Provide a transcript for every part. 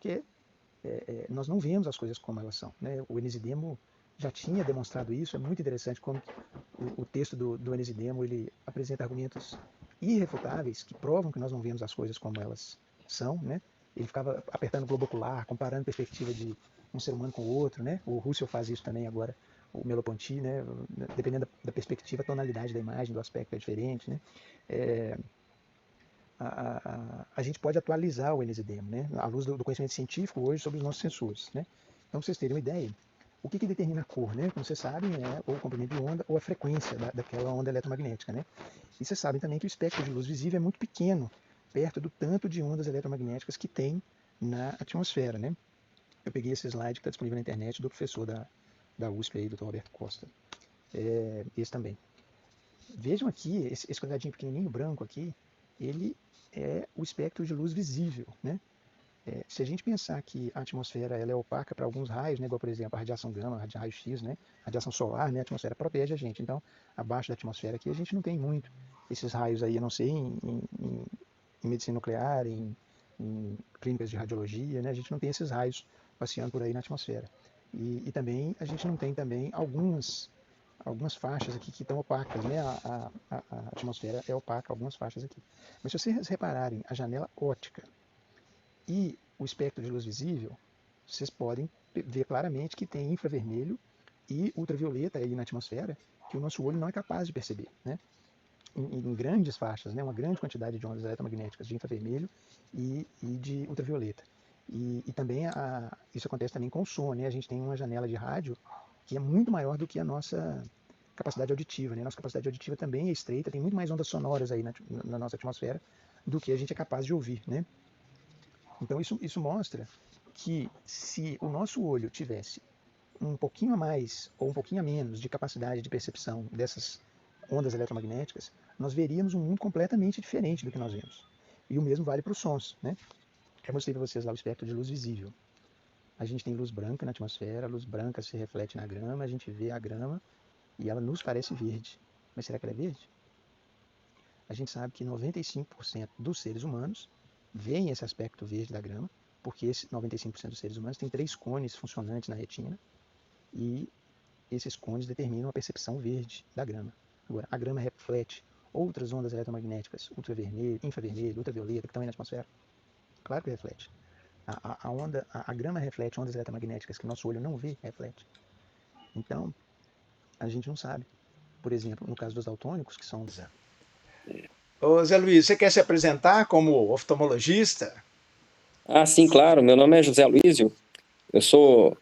porque nós não vemos as coisas como elas são, né? O Enisydemo já tinha demonstrado isso. É muito interessante como o texto do Enisydemo ele apresenta argumentos irrefutáveis que provam que nós não vemos as coisas como elas são, né? Ele ficava apertando o globo ocular, comparando a perspectiva de um ser humano com o outro, né? O Russell faz isso também agora, o Merleau-Ponty, né? Dependendo da perspectiva, a tonalidade da imagem, do aspecto é diferente, né? É, a gente pode atualizar o Enisydemo, né? À luz do conhecimento científico hoje sobre os nossos sensores, né? Então, para vocês terem uma ideia, o que determina a cor, né? Como vocês sabem, é ou o comprimento de onda ou a frequência daquela onda eletromagnética, né? E vocês sabem também que o espectro de luz visível é muito pequeno, perto do tanto de ondas eletromagnéticas que tem na atmosfera, né? Eu peguei esse slide que está disponível na internet do professor da USP aí, Dr. Roberto Costa. Esse também. Vejam aqui, esse quadradinho pequenininho branco aqui, ele é o espectro de luz visível, né? Se a gente pensar que a atmosfera ela é opaca para alguns raios, né, igual por exemplo a radiação gama, a raio-x, né, a radiação solar, né, a atmosfera protege a gente. Então, abaixo da atmosfera aqui a gente não tem muito esses raios aí, a não ser em medicina nuclear, em clínicas de radiologia, né, a gente não tem esses raios passeando por aí na atmosfera. E também a gente não tem também algumas faixas aqui que estão opacas, né? A atmosfera é opaca, algumas faixas aqui. Mas se vocês repararem a janela óptica e o espectro de luz visível, vocês podem ver claramente que tem infravermelho e ultravioleta aí na atmosfera que o nosso olho não é capaz de perceber, né? Em grandes faixas, né? Uma grande quantidade de ondas eletromagnéticas de infravermelho e de ultravioleta. E também isso acontece também com o som, né? A gente tem uma janela de rádio que é muito maior do que a nossa capacidade auditiva, né? Nossa capacidade auditiva também é estreita, tem muito mais ondas sonoras aí na nossa atmosfera do que a gente é capaz de ouvir, né? Então isso mostra que se o nosso olho tivesse um pouquinho a mais ou um pouquinho a menos de capacidade de percepção dessas ondas eletromagnéticas, nós veríamos um mundo completamente diferente do que nós vemos. E o mesmo vale para os sons, né? Eu mostrei para vocês lá o espectro de luz visível. A gente tem luz branca na atmosfera, a luz branca se reflete na grama, a gente vê a grama e ela nos parece verde. Mas será que ela é verde? A gente sabe que 95% dos seres humanos veem esse aspecto verde da grama, porque esse 95% dos seres humanos tem 3 cones funcionantes na retina e esses cones determinam a percepção verde da grama. Agora, a grama reflete outras ondas eletromagnéticas, ultravermelho, infravermelho, ultravioleta, que estão aí na atmosfera? Claro que reflete. A grama reflete ondas eletromagnéticas que o nosso olho não vê, reflete. Então, a gente não sabe. Por exemplo, no caso dos daltônicos, que são... Ô Zé Luiz, você quer se apresentar como oftalmologista? Ah, sim, claro. Meu nome é José Luizio. Eu sou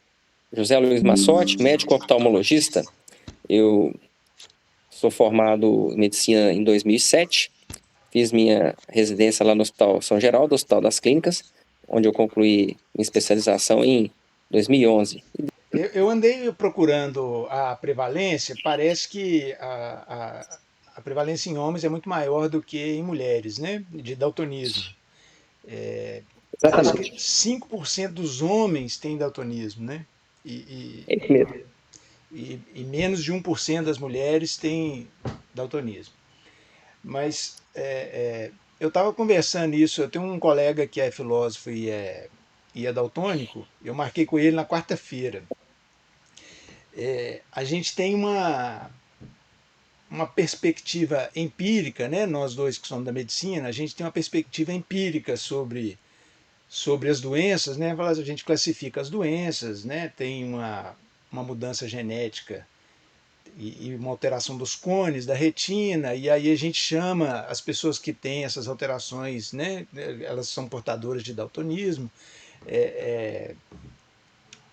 José Luiz Massotti, médico oftalmologista. Eu sou formado em medicina em 2007. Fiz minha residência lá no Hospital São Geraldo, Hospital das Clínicas, onde eu concluí minha especialização em 2011. Eu andei procurando a prevalência, parece que a prevalência em homens é muito maior do que em mulheres, né? De daltonismo. Parece que Exatamente. 5% dos homens têm daltonismo, né? É isso mesmo. E menos de 1% das mulheres têm daltonismo. Mas eu estava conversando isso, eu tenho um colega que é filósofo e é daltônico, eu marquei com ele na quarta-feira. A gente tem uma perspectiva empírica, né? Nós dois que somos da medicina, a gente tem uma perspectiva empírica sobre as doenças, né? A gente classifica as doenças, né? Tem uma mudança genética e uma alteração dos cones da retina, e aí a gente chama as pessoas que têm essas alterações, né? Elas são portadoras de daltonismo.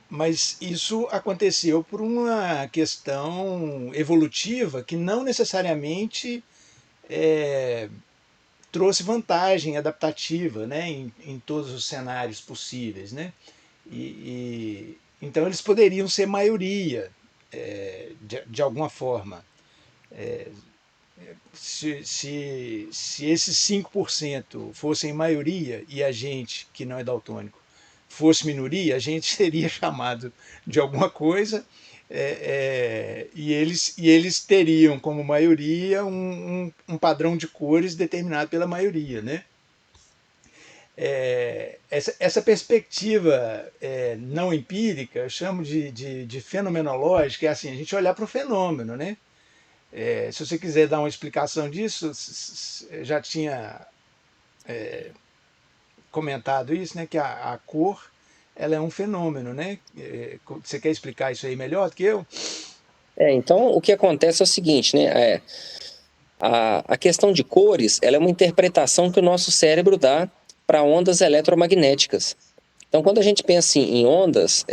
Mas isso aconteceu por uma questão evolutiva que não necessariamente trouxe vantagem adaptativa, né, em todos os cenários possíveis, né? Então eles poderiam ser maioria, de alguma forma. Se esses 5% fossem maioria e a gente, que não é daltônico, fosse minoria, a gente seria chamado de alguma coisa, e eles teriam como maioria um padrão de cores determinado pela maioria, né? essa perspectiva não empírica, eu chamo de fenomenológica, é assim, a gente olhar para o fenômeno, né? Se você quiser dar uma explicação disso, já tinha comentado isso, né? Que a cor ela é um fenômeno, né? Você quer explicar isso aí melhor do que eu? Então, o que acontece é o seguinte, né? A questão de cores, ela é uma interpretação que o nosso cérebro dá para ondas eletromagnéticas. Então, quando a gente pensa em ondas,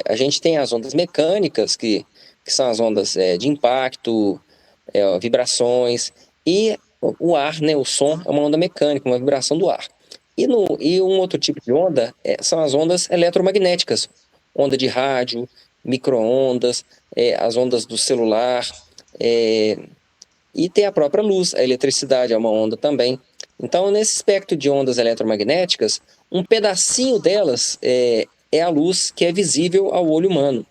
a gente tem as ondas mecânicas, que são as ondas de impacto, vibrações, e o ar, né, o som, é uma onda mecânica, uma vibração do ar. E um outro tipo de onda são as ondas eletromagnéticas, onda de rádio, micro-ondas, as ondas do celular, e tem a própria luz, a eletricidade é uma onda também. Então, nesse espectro de ondas eletromagnéticas, um pedacinho delas é a luz que é visível ao olho humano.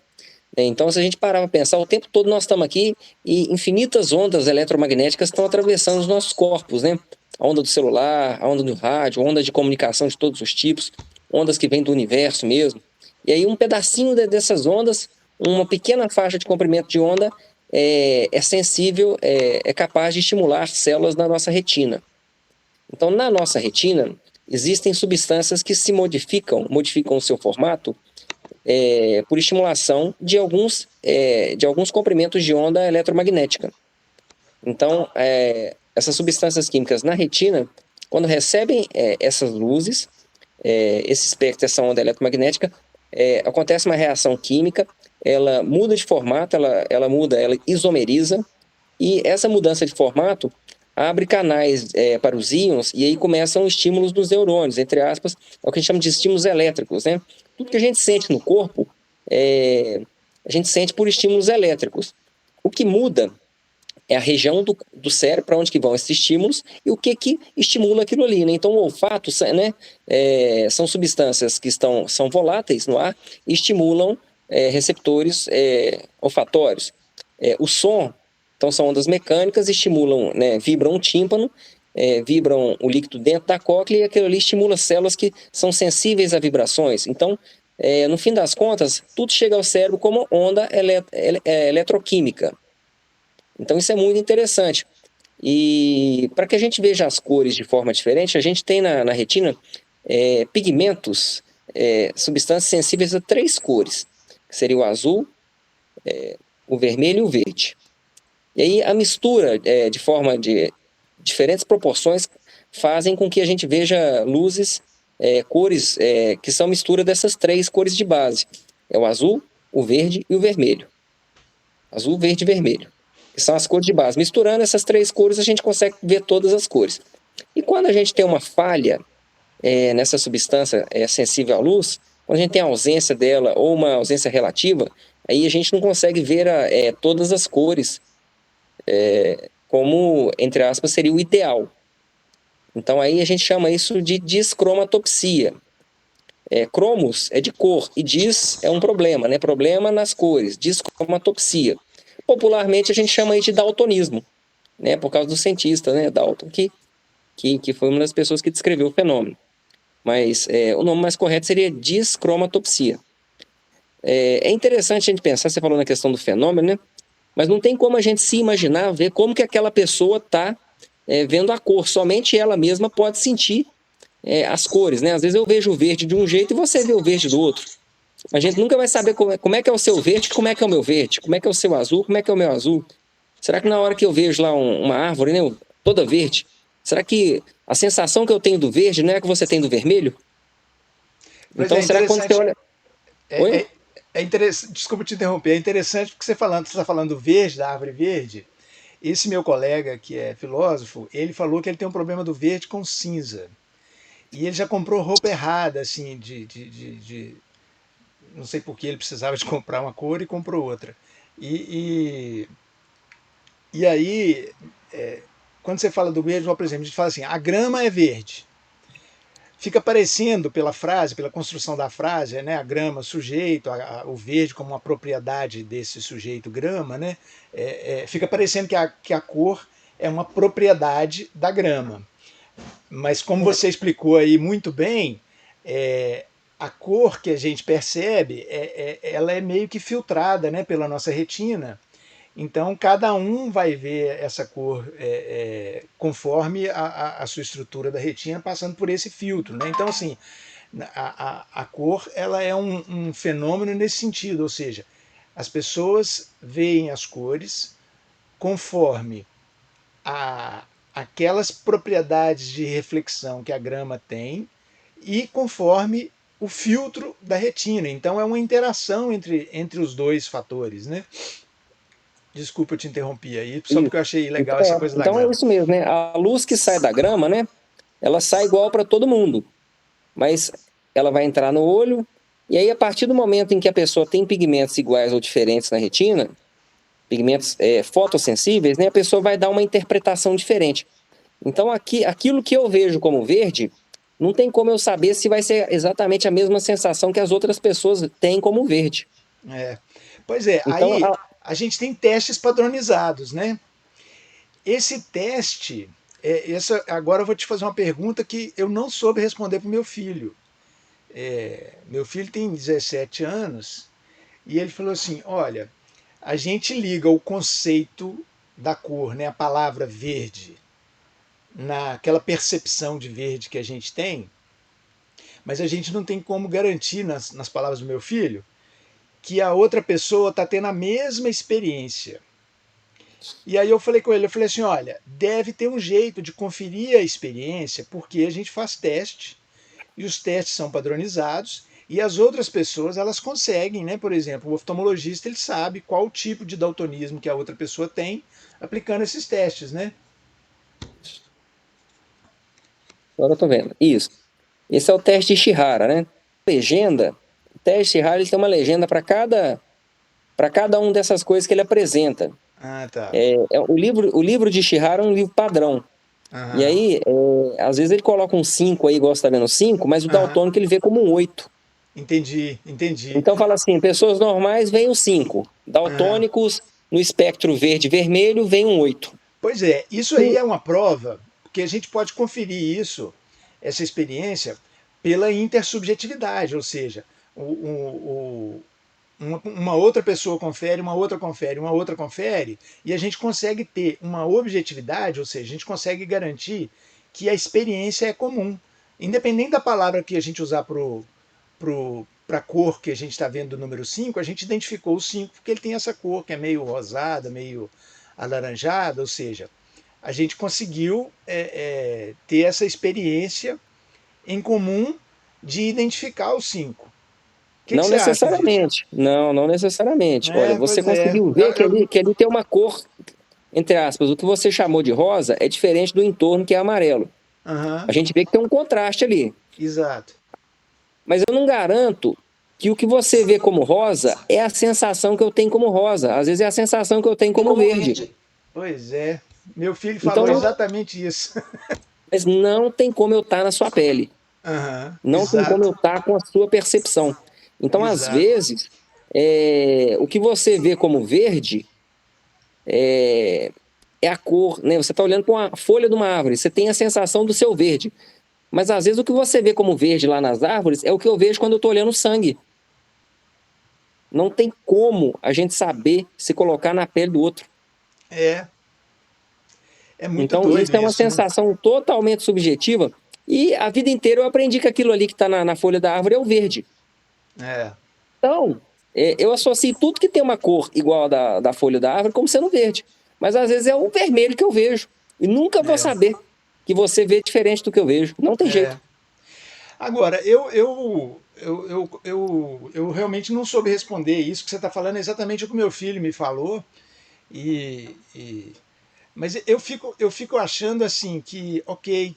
Então, se a gente parar para pensar, o tempo todo nós estamos aqui e infinitas ondas eletromagnéticas estão atravessando os nossos corpos, né? A onda do celular, a onda do rádio, onda de comunicação de todos os tipos, ondas que vêm do universo mesmo. E aí um pedacinho dessas ondas, uma pequena faixa de comprimento de onda, é sensível, é capaz de estimular células na nossa retina. Então, na nossa retina, existem substâncias que se modificam o seu formato por estimulação de alguns comprimentos de onda eletromagnética. Então, essas substâncias químicas na retina, quando recebem essas luzes, esse espectro, essa onda eletromagnética, acontece uma reação química, ela muda de formato, ela muda, ela isomeriza, e essa mudança de formato abre canais para os íons, e aí começam estímulos dos neurônios, entre aspas, é o que a gente chama de estímulos elétricos, né? Tudo que a gente sente no corpo, a gente sente por estímulos elétricos. O que muda é a região do cérebro para onde que vão esses estímulos e o que estimula aquilo ali, né? Então, o olfato, né, são substâncias que são voláteis no ar e estimulam receptores olfatórios. O som, então, são ondas mecânicas, estimulam, né, vibram o tímpano, vibram o líquido dentro da cóclea e aquilo ali estimula células que são sensíveis a vibrações. Então, no fim das contas, tudo chega ao cérebro como onda eletroquímica. Então isso é muito interessante. E para que a gente veja as cores de forma diferente, a gente tem na retina pigmentos, substâncias sensíveis a 3 cores, que seria o azul, o vermelho e o verde. E aí a mistura de forma de diferentes proporções fazem com que a gente veja luzes, cores que são mistura dessas 3 cores de base. É o azul, o verde e o vermelho. Azul, verde e vermelho, que são as cores de base. Misturando essas 3 cores, a gente consegue ver todas as cores. E quando a gente tem uma falha nessa substância sensível à luz, quando a gente tem a ausência dela ou uma ausência relativa, aí a gente não consegue ver todas as cores, como, entre aspas, seria o ideal. Então aí a gente chama isso de discromatopsia. Cromos é de cor e dis é um problema, né? Problema nas cores, discromatopsia. Popularmente a gente chama isso de daltonismo, né? Por causa do cientista, né? Dalton, que foi uma das pessoas que descreveu o fenômeno. Mas o nome mais correto seria discromatopsia. É interessante a gente pensar, você falou na questão do fenômeno, né? Mas não tem como a gente se imaginar, ver como que aquela pessoa está vendo a cor. Somente ela mesma pode sentir as cores, né? Às vezes eu vejo o verde de um jeito e você vê o verde do outro. A gente nunca vai saber como é que é o seu verde, como é que é o meu verde, como é que é o seu azul, como é que é o meu azul. Será que na hora que eu vejo lá uma árvore, né, toda verde, será que a sensação que eu tenho do verde não é a que você tem do vermelho? Então, será que quando você olha... Oi? Desculpa te interromper, é interessante porque você está falando do verde, da árvore verde. Esse meu colega, que é filósofo, ele falou que ele tem um problema do verde com cinza. E ele já comprou roupa errada, assim, não sei por que ele precisava de comprar uma cor e comprou outra. E aí, quando você fala do verde, por exemplo, a gente fala assim, a grama é verde. Fica parecendo, pela frase, pela construção da frase, né, a grama, sujeito, o verde como uma propriedade desse sujeito grama, né, fica parecendo que a cor é uma propriedade da grama. Mas como você explicou aí muito bem, é, a cor que a gente percebe, ela é meio que filtrada, né, pela nossa retina. Então, cada um vai ver essa cor conforme a sua estrutura da retina passando por esse filtro, né? Então, assim, a cor ela é um fenômeno nesse sentido, ou seja, as pessoas veem as cores conforme aquelas propriedades de reflexão que a grama tem e conforme o filtro da retina. Então é uma interação entre os dois fatores, né? Desculpa, eu te interrompi aí, só Isso. porque eu achei legal Então essa coisa da então é grama. isso mesmo, né? A luz que sai da grama, né? Ela sai igual para todo mundo, mas ela vai entrar no olho, e aí a partir do momento em que a pessoa tem pigmentos iguais ou diferentes na retina, pigmentos fotossensíveis, né? A pessoa vai dar uma interpretação diferente. Então aquilo que eu vejo como verde, não tem como eu saber se vai ser exatamente a mesma sensação que as outras pessoas têm como verde. É. Pois é, Então, aí a gente tem testes padronizados, né? Esse teste, agora eu vou te fazer uma pergunta que eu não soube responder para o meu filho. Meu filho tem 17 anos e ele falou assim: olha, a gente liga o conceito da cor, né, a palavra verde, naquela percepção de verde que a gente tem, mas a gente não tem como garantir, nas palavras do meu filho, que a outra pessoa está tendo a mesma experiência. E aí eu falei com ele, eu falei assim, olha, deve ter um jeito de conferir a experiência, porque a gente faz teste, e os testes são padronizados, e as outras pessoas, elas conseguem, né? Por exemplo, o oftalmologista, ele sabe qual tipo de daltonismo que a outra pessoa tem, aplicando esses testes, né? agora eu tô vendo. Isso. Esse é o teste de Shihara, né? Legenda, o teste de Shihara ele tem uma legenda para cada um dessas coisas que ele apresenta. Ah, tá. O livro de Shihara é um livro padrão. E Aham. aí, às vezes ele coloca um 5 aí, igual você tá vendo 5, mas o Aham. daltônico ele vê como um 8. Entendi, entendi. Então fala assim, pessoas normais vem o 5. Aham. Daltônicos, no espectro verde e vermelho, vem um 8. Pois é, isso aí é uma prova que a gente pode conferir isso, essa experiência, pela intersubjetividade, ou seja, uma outra pessoa confere, uma outra confere, uma outra confere, e a gente consegue ter uma objetividade, ou seja, a gente consegue garantir que a experiência é comum. Independente da palavra que a gente usar para a cor que a gente está vendo do número 5, a gente identificou o 5 porque ele tem essa cor que é meio rosada, meio alaranjada, ou seja, a gente conseguiu ter essa experiência em comum de identificar os 5. O que Não você acha disso? necessariamente. Não, não necessariamente. Olha, você Pois é. conseguiu ver que ali tem uma cor, entre aspas, o que você chamou de rosa é diferente do entorno que é amarelo. A Aham, gente vê que tem um contraste ali. exato. Mas eu não garanto que o que você vê como rosa é a sensação que eu tenho como rosa. Às vezes é a sensação que eu tenho como verde. Pois é. Meu filho Então, falou exatamente isso. mas não tem como eu estar na sua pele. Aham, Não tem como exato, eu estar com a sua percepção. Então, às exato. vezes, o que você vê como verde é a cor, né? Você está olhando para uma folha de uma árvore, você tem a sensação do seu verde. Mas às vezes o que você vê como verde lá nas árvores é o que eu vejo quando eu estou olhando o sangue. Não tem como a gente saber se colocar na pele do outro. É, é muito Então, isso doido é uma isso, né? sensação totalmente subjetiva. E a vida inteira eu aprendi que aquilo ali que está na folha da árvore é o verde. É, Então, eu associo tudo que tem uma cor igual a da folha da árvore como sendo verde. Mas às vezes é o vermelho que eu vejo. E nunca vou é, saber que você vê diferente do que eu vejo. Não tem jeito. é. Agora, eu realmente não soube responder isso que você está falando, é exatamente o que meu filho me falou. E, mas eu fico achando assim que, ok,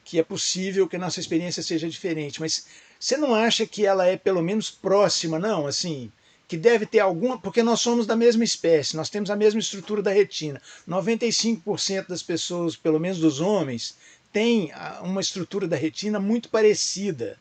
que é possível que a nossa experiência seja diferente, mas você não acha que ela é pelo menos próxima, não? Assim, que deve ter alguma. Porque nós somos da mesma espécie, nós temos a mesma estrutura da retina. 95% das pessoas, pelo menos dos homens, têm uma estrutura da retina muito parecida.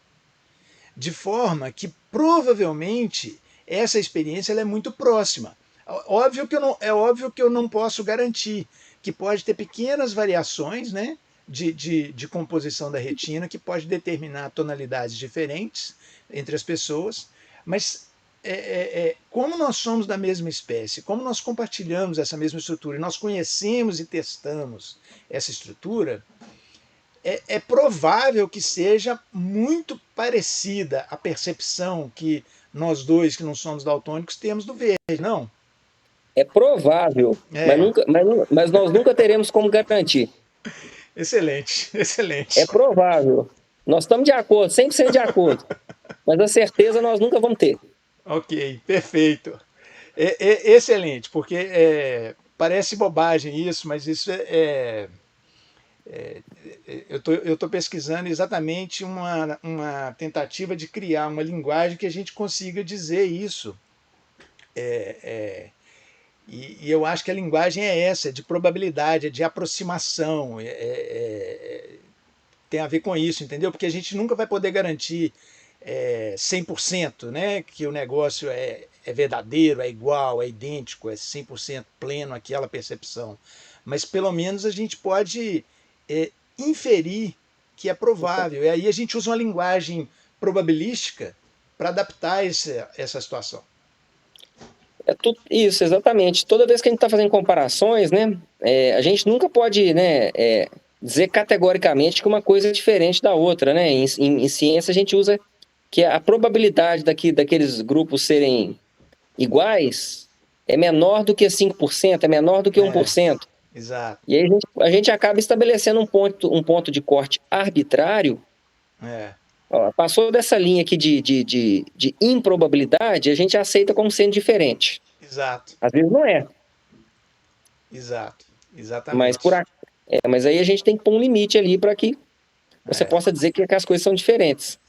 De forma que provavelmente essa experiência ela é muito próxima. É óbvio que eu não posso garantir que pode ter pequenas variações, né, de composição da retina que pode determinar tonalidades diferentes entre as pessoas, mas como nós somos da mesma espécie, como nós compartilhamos essa mesma estrutura e nós conhecemos e testamos essa estrutura, é provável que seja muito parecida a percepção que nós dois, que não somos daltônicos, temos do verde, não? É provável, É. mas nós nunca teremos como garantir. Excelente, excelente. É provável. Nós estamos de acordo, 100% de acordo. Mas a certeza nós nunca vamos ter. Ok, perfeito. Excelente, porque parece bobagem isso, mas isso eu tô pesquisando exatamente uma tentativa de criar uma linguagem que a gente consiga dizer isso. E eu acho que a linguagem é essa, é de probabilidade, é de aproximação, tem a ver com isso, entendeu? Porque a gente nunca vai poder garantir 100%, né? Que o negócio é verdadeiro, é igual, é idêntico, é 100% pleno aquela percepção. Mas pelo menos a gente pode inferir que é provável. E aí a gente usa uma linguagem probabilística para adaptar essa situação. É tudo isso, exatamente. Toda vez que a gente está fazendo comparações, né, a gente nunca pode, né, dizer categoricamente que uma coisa é diferente da outra, né? Em ciência a gente usa que a probabilidade daqueles grupos serem iguais é menor do que 5%, é menor do que 1%. Exato. E aí a gente acaba estabelecendo um ponto de corte arbitrário. Ó, passou dessa linha aqui de improbabilidade, a gente aceita como sendo diferente. Exato. Às vezes não é. Exato. Exatamente. Mas aí a gente tem que pôr um limite ali para que você possa dizer que as coisas são diferentes.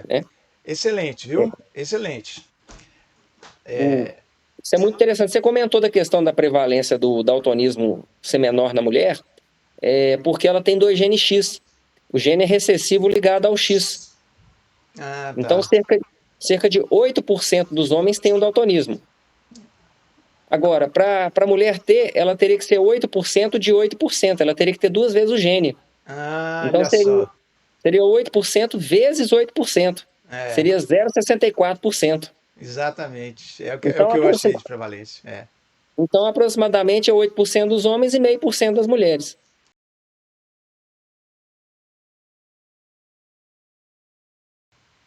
Né? Excelente, viu? Excelente. Isso é muito interessante. Você comentou da questão da prevalência do daltonismo ser menor na mulher, porque ela tem 2 genes X. O gene é recessivo ligado ao X. Ah, tá. Então, cerca de 8% dos homens têm o daltonismo. Agora, para a mulher ter, ela teria que ser 8% de 8%. Ela teria que ter 2 vezes o gene. Então, olha só. seria 8% vezes 8%. Seria 0,64%. Exatamente. É o Então, que eu achei de prevalência. Então, aproximadamente é 8% dos homens e 0,5% das mulheres.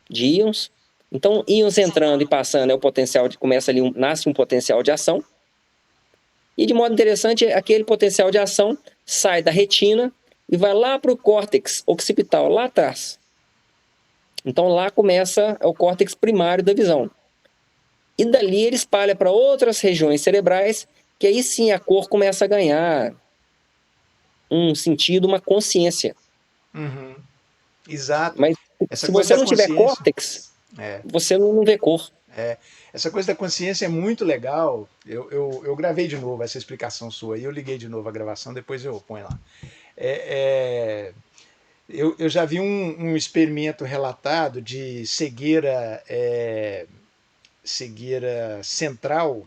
De íons. Então, íons entrando e passando, o potencial começa ali, nasce um potencial de ação. E de modo interessante, aquele potencial de ação sai da retina e vai lá para o córtex occipital, lá atrás. Então lá começa o córtex primário da visão. E dali ele espalha para outras regiões cerebrais, que aí sim a cor começa a ganhar um sentido, uma consciência. Uhum. Exato. Mas se você não tiver córtex, você não vê cor. Essa coisa da consciência é muito legal. Eu gravei de novo essa explicação sua e eu liguei de novo a gravação, depois eu ponho lá. Eu já vi um experimento relatado de cegueira, cegueira central,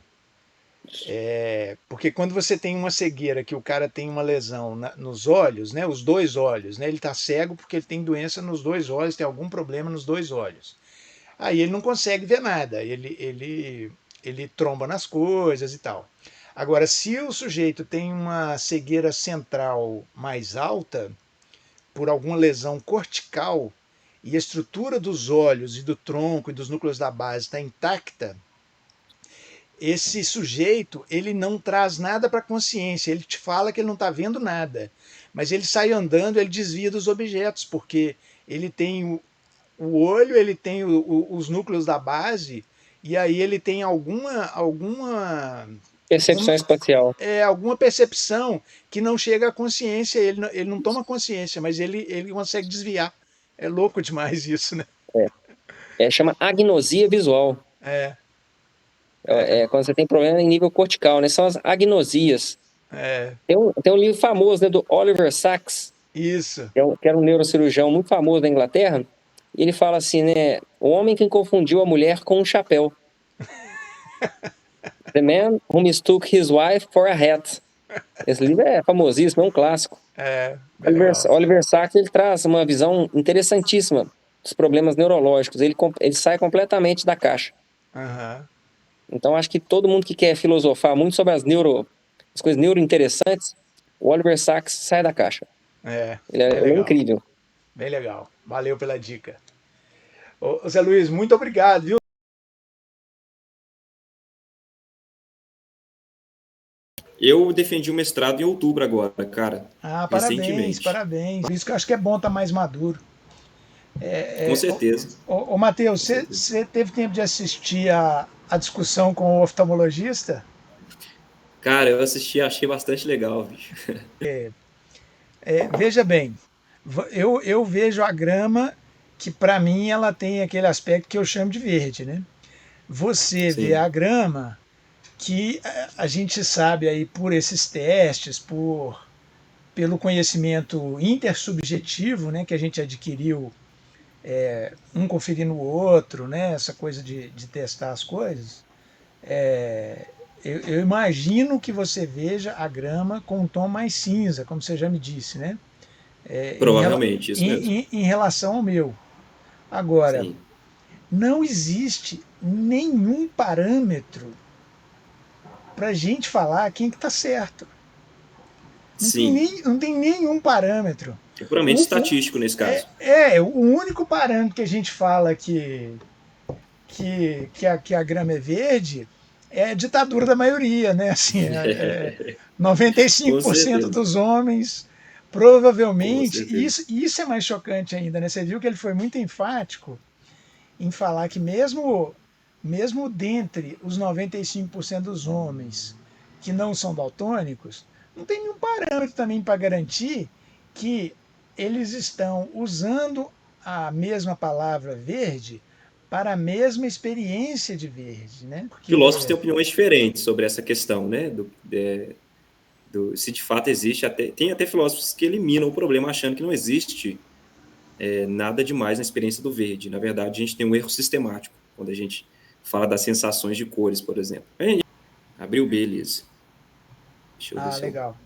porque quando você tem uma cegueira que o cara tem uma lesão nos olhos, né, os 2 olhos, né, ele está cego porque ele tem doença nos 2 olhos, tem algum problema nos 2 olhos. Aí ele não consegue ver nada, ele tromba nas coisas e tal. Agora, se o sujeito tem uma cegueira central mais alta, por alguma lesão cortical, e a estrutura dos olhos e do tronco e dos núcleos da base está intacta, esse sujeito ele não traz nada para a consciência, ele te fala que ele não está vendo nada, mas ele sai andando, ele desvia dos objetos, porque ele tem o olho, ele tem os núcleos da base, e aí ele tem alguma Percepção espacial. alguma percepção que não chega à consciência, ele não toma consciência, mas ele consegue desviar. É louco demais isso, né? Chama agnosia visual. Quando você tem problema em nível cortical, né? São as agnosias. Tem um livro famoso, né, do Oliver Sacks. Isso. Que era um neurocirurgião muito famoso da Inglaterra. E ele fala assim, né? O homem que confundiu a mulher com um chapéu. The man who mistook his wife for a hat. Esse livro é famosíssimo, é um clássico. Bem legal. Oliver Sacks, ele traz uma visão interessantíssima dos problemas neurológicos. Ele sai completamente da caixa. Aham. Então, acho que todo mundo que quer filosofar muito sobre as coisas neurointeressantes, o Oliver Sacks sai da caixa. Bem Ele é legal. incrível. Bem legal. Valeu pela dica. Ô, Zé Luiz, muito obrigado, viu? Eu defendi o mestrado em outubro agora, cara, Ah, parabéns, recentemente. parabéns. Por isso que eu acho que é bom estar mais maduro. Com É, certeza, ô, Matheus, com certeza. você teve tempo de assistir a discussão com o oftalmologista? Cara, eu assisti, achei bastante legal, bicho. Veja bem, eu vejo a grama que para mim ela tem aquele aspecto que eu chamo de verde, né? Você vê Sim, a grama que a gente sabe aí por esses testes, pelo conhecimento intersubjetivo, né, que a gente adquiriu um conferindo o outro, né, essa coisa de testar as coisas. Eu imagino que você veja a grama com um tom mais cinza, como você já me disse, né? provavelmente, isso mesmo. Em relação ao meu. Agora, Sim, não existe nenhum parâmetro para a gente falar quem que está certo. sim. Não tem nenhum parâmetro. É puramente O, o- estatístico nesse caso. o único parâmetro que a gente fala que a grama é verde é a ditadura da maioria, né? Assim, Com 95% certeza, dos homens, com provavelmente, certeza. isso é mais chocante ainda, né? Você viu que ele foi muito enfático em falar que mesmo dentre os 95% dos homens que não são daltônicos, não tem nenhum parâmetro também para garantir que eles estão usando a mesma palavra verde para a mesma experiência de verde, né? Filósofos Porque têm opiniões diferentes sobre essa questão, né? Se de fato existe, tem até filósofos que eliminam o problema achando que não existe nada demais na experiência do verde. Na verdade, a gente tem um erro sistemático quando a gente fala das sensações de cores, por exemplo. Abriu, beleza. Deixa eu ver ah, se eu. legal.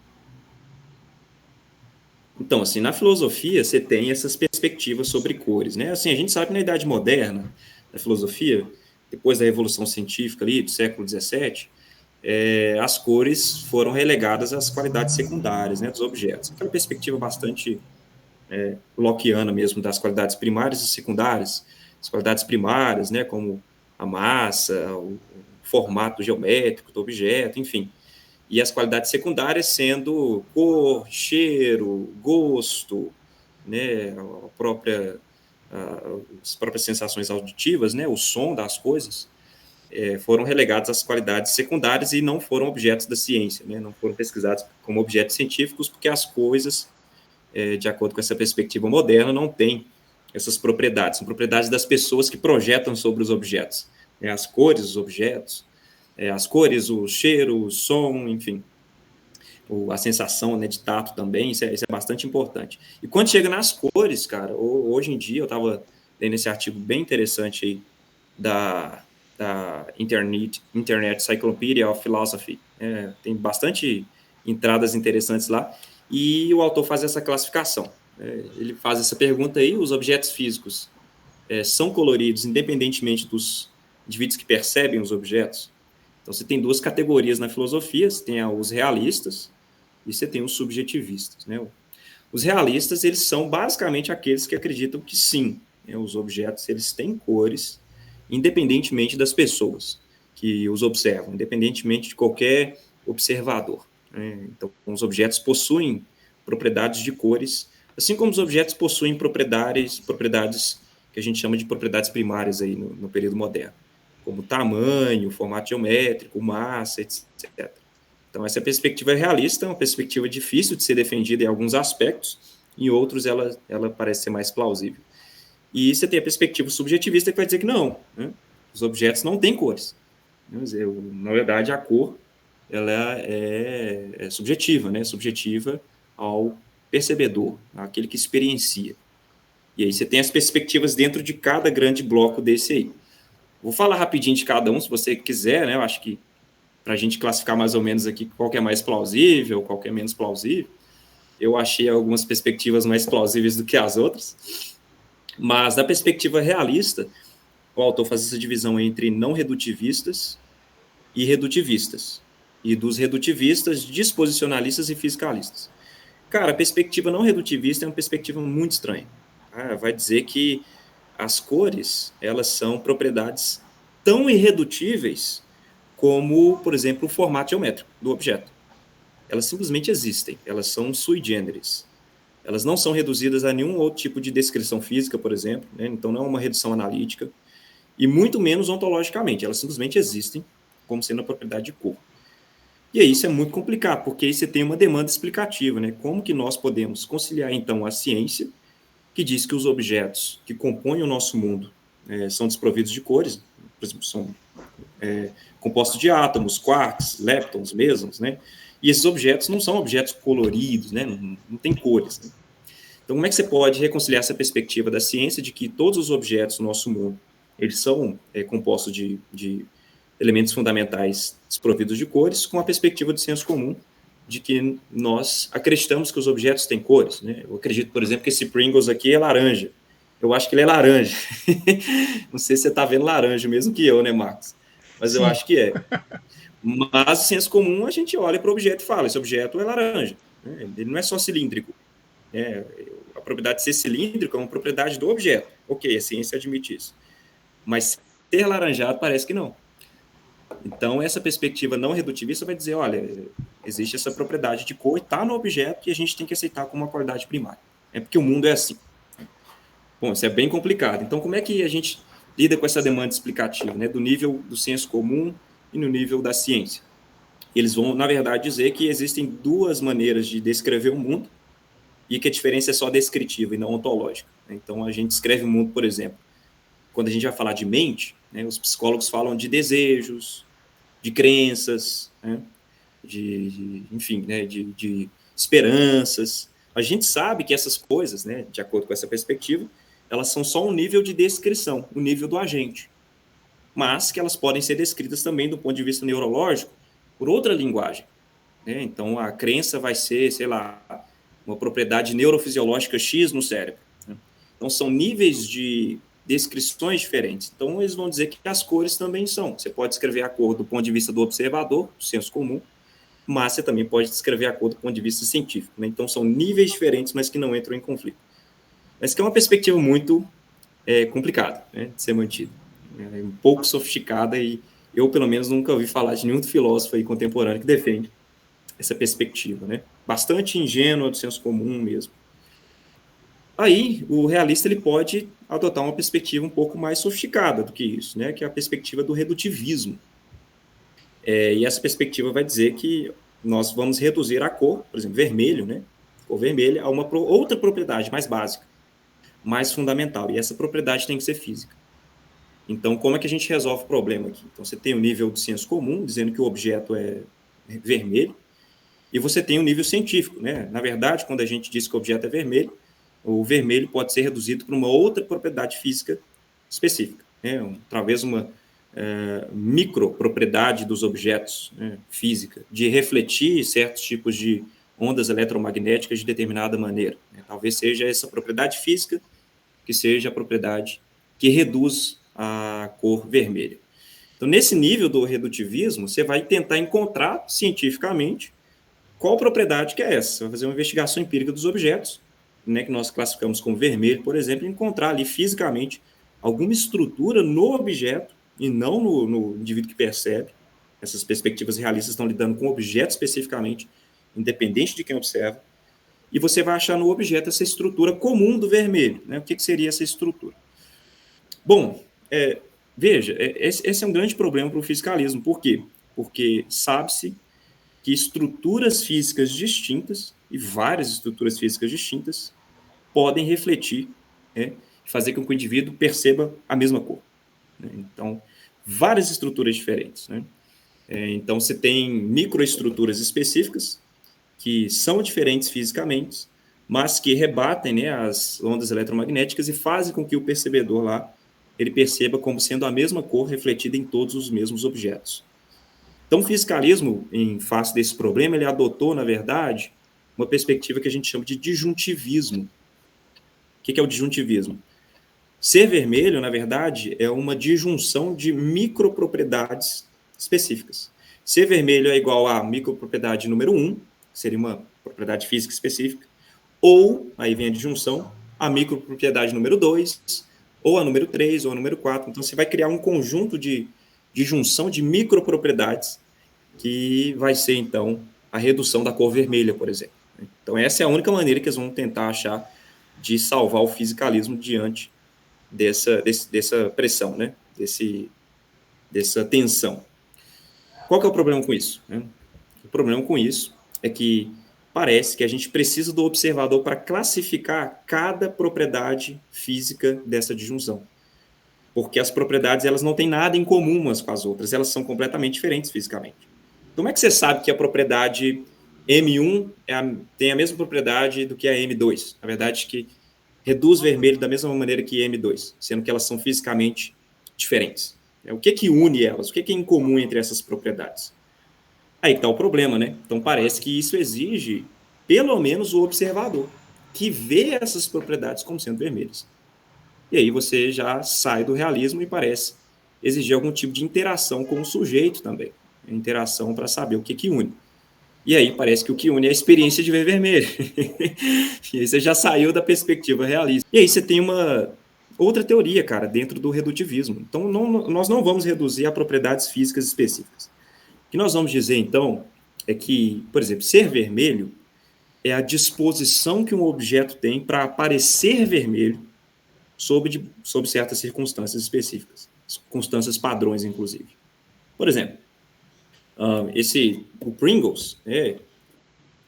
Então, assim, na filosofia você tem essas perspectivas sobre cores, né? Assim, a gente sabe que na Idade Moderna, na filosofia, depois da Revolução Científica ali do século XVII, as cores foram relegadas às qualidades secundárias, né, dos objetos. Aquela perspectiva bastante lockeana mesmo das qualidades primárias e secundárias. As qualidades primárias, né, como a massa, o formato geométrico do objeto, enfim. E as qualidades secundárias sendo cor, cheiro, gosto, né, as próprias sensações auditivas, né, o som das coisas, foram relegados às qualidades secundárias e não foram objetos da ciência, né, não foram pesquisados como objetos científicos, porque as coisas, de acordo com essa perspectiva moderna, não têm essas propriedades, são propriedades das pessoas que projetam sobre os objetos, né, as cores, os objetos, as cores, o cheiro, o som, enfim, a sensação, né, de tato também, isso é bastante importante. E quando chega nas cores, cara, hoje em dia, eu estava lendo esse artigo bem interessante aí da, da Internet Encyclopedia of Philosophy, tem bastante entradas interessantes lá, e o autor faz essa classificação. Ele faz essa pergunta aí, os objetos físicos são coloridos independentemente dos indivíduos que percebem os objetos? Então, você tem duas categorias na filosofia, você tem os realistas e você tem os subjetivistas, né? Os realistas, eles são basicamente aqueles que acreditam que sim, né, os objetos eles têm cores, independentemente das pessoas que os observam, independentemente de qualquer observador, né? Então, os objetos possuem propriedades de cores, assim como os objetos possuem propriedades que a gente chama de propriedades primárias aí no período moderno, como tamanho, formato geométrico, massa, etc. Então, essa perspectiva é realista, é uma perspectiva difícil de ser defendida em alguns aspectos, em outros ela parece ser mais plausível. E você tem a perspectiva subjetivista que vai dizer que não, né? Os objetos não têm cores. Na verdade, a cor ela é subjetiva, né? Subjetiva ao percebedor, aquele que experiencia. E aí você tem as perspectivas dentro de cada grande bloco desse aí. Vou falar rapidinho de cada um, se você quiser, né? Eu acho que para a gente classificar mais ou menos aqui qual que é mais plausível, qual que é menos plausível. Eu achei algumas perspectivas mais plausíveis do que as outras, mas da perspectiva realista, o autor faz essa divisão entre não redutivistas e redutivistas, e dos redutivistas, disposicionalistas e fisicalistas. Cara, a perspectiva não redutivista é uma perspectiva muito estranha. Vai dizer que as cores, elas são propriedades tão irredutíveis como, por exemplo, o formato geométrico do objeto. Elas simplesmente existem, elas são sui generis. Elas não são reduzidas a nenhum outro tipo de descrição física, por exemplo, né? Então não é uma redução analítica, e muito menos ontologicamente, elas simplesmente existem como sendo a propriedade de cor. E aí isso é muito complicado, porque aí você tem uma demanda explicativa, né? Como que nós podemos conciliar, então, a ciência, que diz que os objetos que compõem o nosso mundo são desprovidos de cores, por exemplo, são compostos de átomos, quarks, leptons, mesons, né? E esses objetos não são objetos coloridos, né? Não tem cores, né? Então, como é que você pode reconciliar essa perspectiva da ciência de que todos os objetos do nosso mundo, eles são compostos de elementos fundamentais desprovidos de cores, com a perspectiva do senso comum de que nós acreditamos que os objetos têm cores, né? Eu acredito, por exemplo, que esse Pringles aqui é laranja. Eu acho que ele é laranja. Não sei se você está vendo laranja mesmo que eu, né, Marcos? Mas Sim. eu acho que é. Mas, no senso comum, a gente olha para o objeto e fala, esse objeto é laranja. Né? Ele não é só cilíndrico. A propriedade de ser cilíndrico é uma propriedade do objeto. Ok, a ciência admite isso. Mas ser laranjado parece que não. Então, essa perspectiva não redutivista vai dizer, olha, existe essa propriedade de cor, está no objeto e a gente tem que aceitar como uma qualidade primária. É porque o mundo é assim. Bom, isso é bem complicado. Então, como é que a gente lida com essa demanda explicativa, né, do nível do senso comum e no nível da ciência? Eles vão, na verdade, dizer que existem duas maneiras de descrever o mundo e que a diferença é só descritiva e não ontológica. Então, a gente descreve o mundo, por exemplo, quando a gente vai falar de mente, né, os psicólogos falam de desejos, de crenças, né, enfim, né, de esperanças. A gente sabe que essas coisas, né, de acordo com essa perspectiva, elas são só um nível de descrição, o nível do agente, mas que elas podem ser descritas também do ponto de vista neurológico por outra linguagem. Né? Então, a crença vai ser, sei lá, uma propriedade neurofisiológica X no cérebro. Né? Então, são níveis de descrições diferentes. Então, eles vão dizer que as cores também são. Você pode descrever a cor do ponto de vista do observador, do senso comum, mas você também pode descrever a cor do ponto de vista científico. Né? Então, são níveis diferentes, mas que não entram em conflito. Mas que é uma perspectiva muito complicada, né, de ser mantida. É um pouco sofisticada e eu, pelo menos, nunca ouvi falar de nenhum filósofo aí contemporâneo que defende essa perspectiva, né? Bastante ingênua, do senso comum mesmo. Aí, o realista ele pode adotar uma perspectiva um pouco mais sofisticada do que isso, né? Que é a perspectiva do redutivismo. E essa perspectiva vai dizer que nós vamos reduzir a cor, por exemplo, vermelho, né? Cor vermelha, a uma outra propriedade mais básica, mais fundamental. E essa propriedade tem que ser física. Então, como é que a gente resolve o problema aqui? Então, você tem o nível do senso comum, dizendo que o objeto é vermelho, e você tem o nível científico, né? Na verdade, quando a gente diz que o objeto é vermelho, o vermelho pode ser reduzido para uma outra propriedade física específica, né? Talvez uma micropropriedade dos objetos, né? Física, de refletir certos tipos de ondas eletromagnéticas de determinada maneira. Né? Talvez seja essa propriedade física que seja a propriedade que reduz a cor vermelha. Então, nesse nível do redutivismo, você vai tentar encontrar cientificamente qual propriedade que é essa. Você vai fazer uma investigação empírica dos objetos, né, que nós classificamos como vermelho, por exemplo, e encontrar ali fisicamente alguma estrutura no objeto e não no indivíduo que percebe. Essas perspectivas realistas estão lidando com o objeto especificamente, independente de quem observa, e você vai achar no objeto essa estrutura comum do vermelho. Né? O que seria essa estrutura? Bom, veja, esse é um grande problema para o fisicalismo. Por quê? Porque sabe-se que estruturas físicas distintas, e várias estruturas físicas distintas, podem refletir, né, fazer com que o indivíduo perceba a mesma cor. Né? Então, várias estruturas diferentes. Né? Então, você tem microestruturas específicas, que são diferentes fisicamente, mas que rebatem, né, as ondas eletromagnéticas e fazem com que o percebedor lá ele perceba como sendo a mesma cor refletida em todos os mesmos objetos. Então, o fisicalismo, em face desse problema, ele adotou, na verdade, uma perspectiva que a gente chama de disjuntivismo. O que é o disjuntivismo? Ser vermelho, na verdade, é uma disjunção de micropropriedades específicas. Ser vermelho é igual a micropropriedade número 1, que seria uma propriedade física específica, ou, aí vem a disjunção, a micropropriedade número 2, ou a número 3, ou a número 4. Então, você vai criar um conjunto de junção de micropropriedades que vai ser, então, a redução da cor vermelha, por exemplo. Então, essa é a única maneira que eles vão tentar achar de salvar o fisicalismo diante dessa pressão, né? Dessa tensão. Qual que é o problema com isso? O problema com isso é que parece que a gente precisa do observador para classificar cada propriedade física dessa disjunção. Porque as propriedades elas não têm nada em comum umas com as outras, elas são completamente diferentes fisicamente. Como é que você sabe que a propriedade M1 tem a mesma propriedade do que a M2? Na verdade, que reduz vermelho da mesma maneira que M2, sendo que elas são fisicamente diferentes. O que une elas? O que é em comum entre essas propriedades? Aí está o problema, né? Então parece que isso exige, pelo menos, o observador, que vê essas propriedades como sendo vermelhas. E aí você já sai do realismo e parece exigir algum tipo de interação com o sujeito também. Interação para saber o que une. E aí parece que o que une é a experiência de ver vermelho. E aí você já saiu da perspectiva realista. E aí você tem uma outra teoria, cara, dentro do redutivismo. Então nós não vamos reduzir a propriedades físicas específicas. O que nós vamos dizer, então, é que, por exemplo, ser vermelho é a disposição que um objeto tem para aparecer vermelho sob certas circunstâncias específicas. Circunstâncias padrões, inclusive. Por exemplo, o Pringles,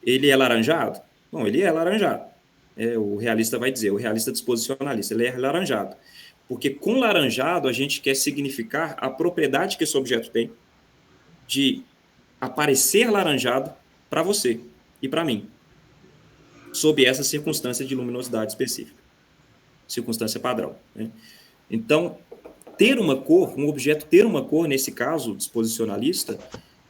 ele é laranjado? Não, ele é laranjado. O realista vai dizer, o realista disposicionalista, ele é laranjado. Porque com laranjado a gente quer significar a propriedade que esse objeto tem de aparecer laranjado para você e para mim, sob essa circunstância de luminosidade específica, circunstância padrão. Né? Então, ter uma cor, um objeto ter uma cor, nesse caso, disposicionalista,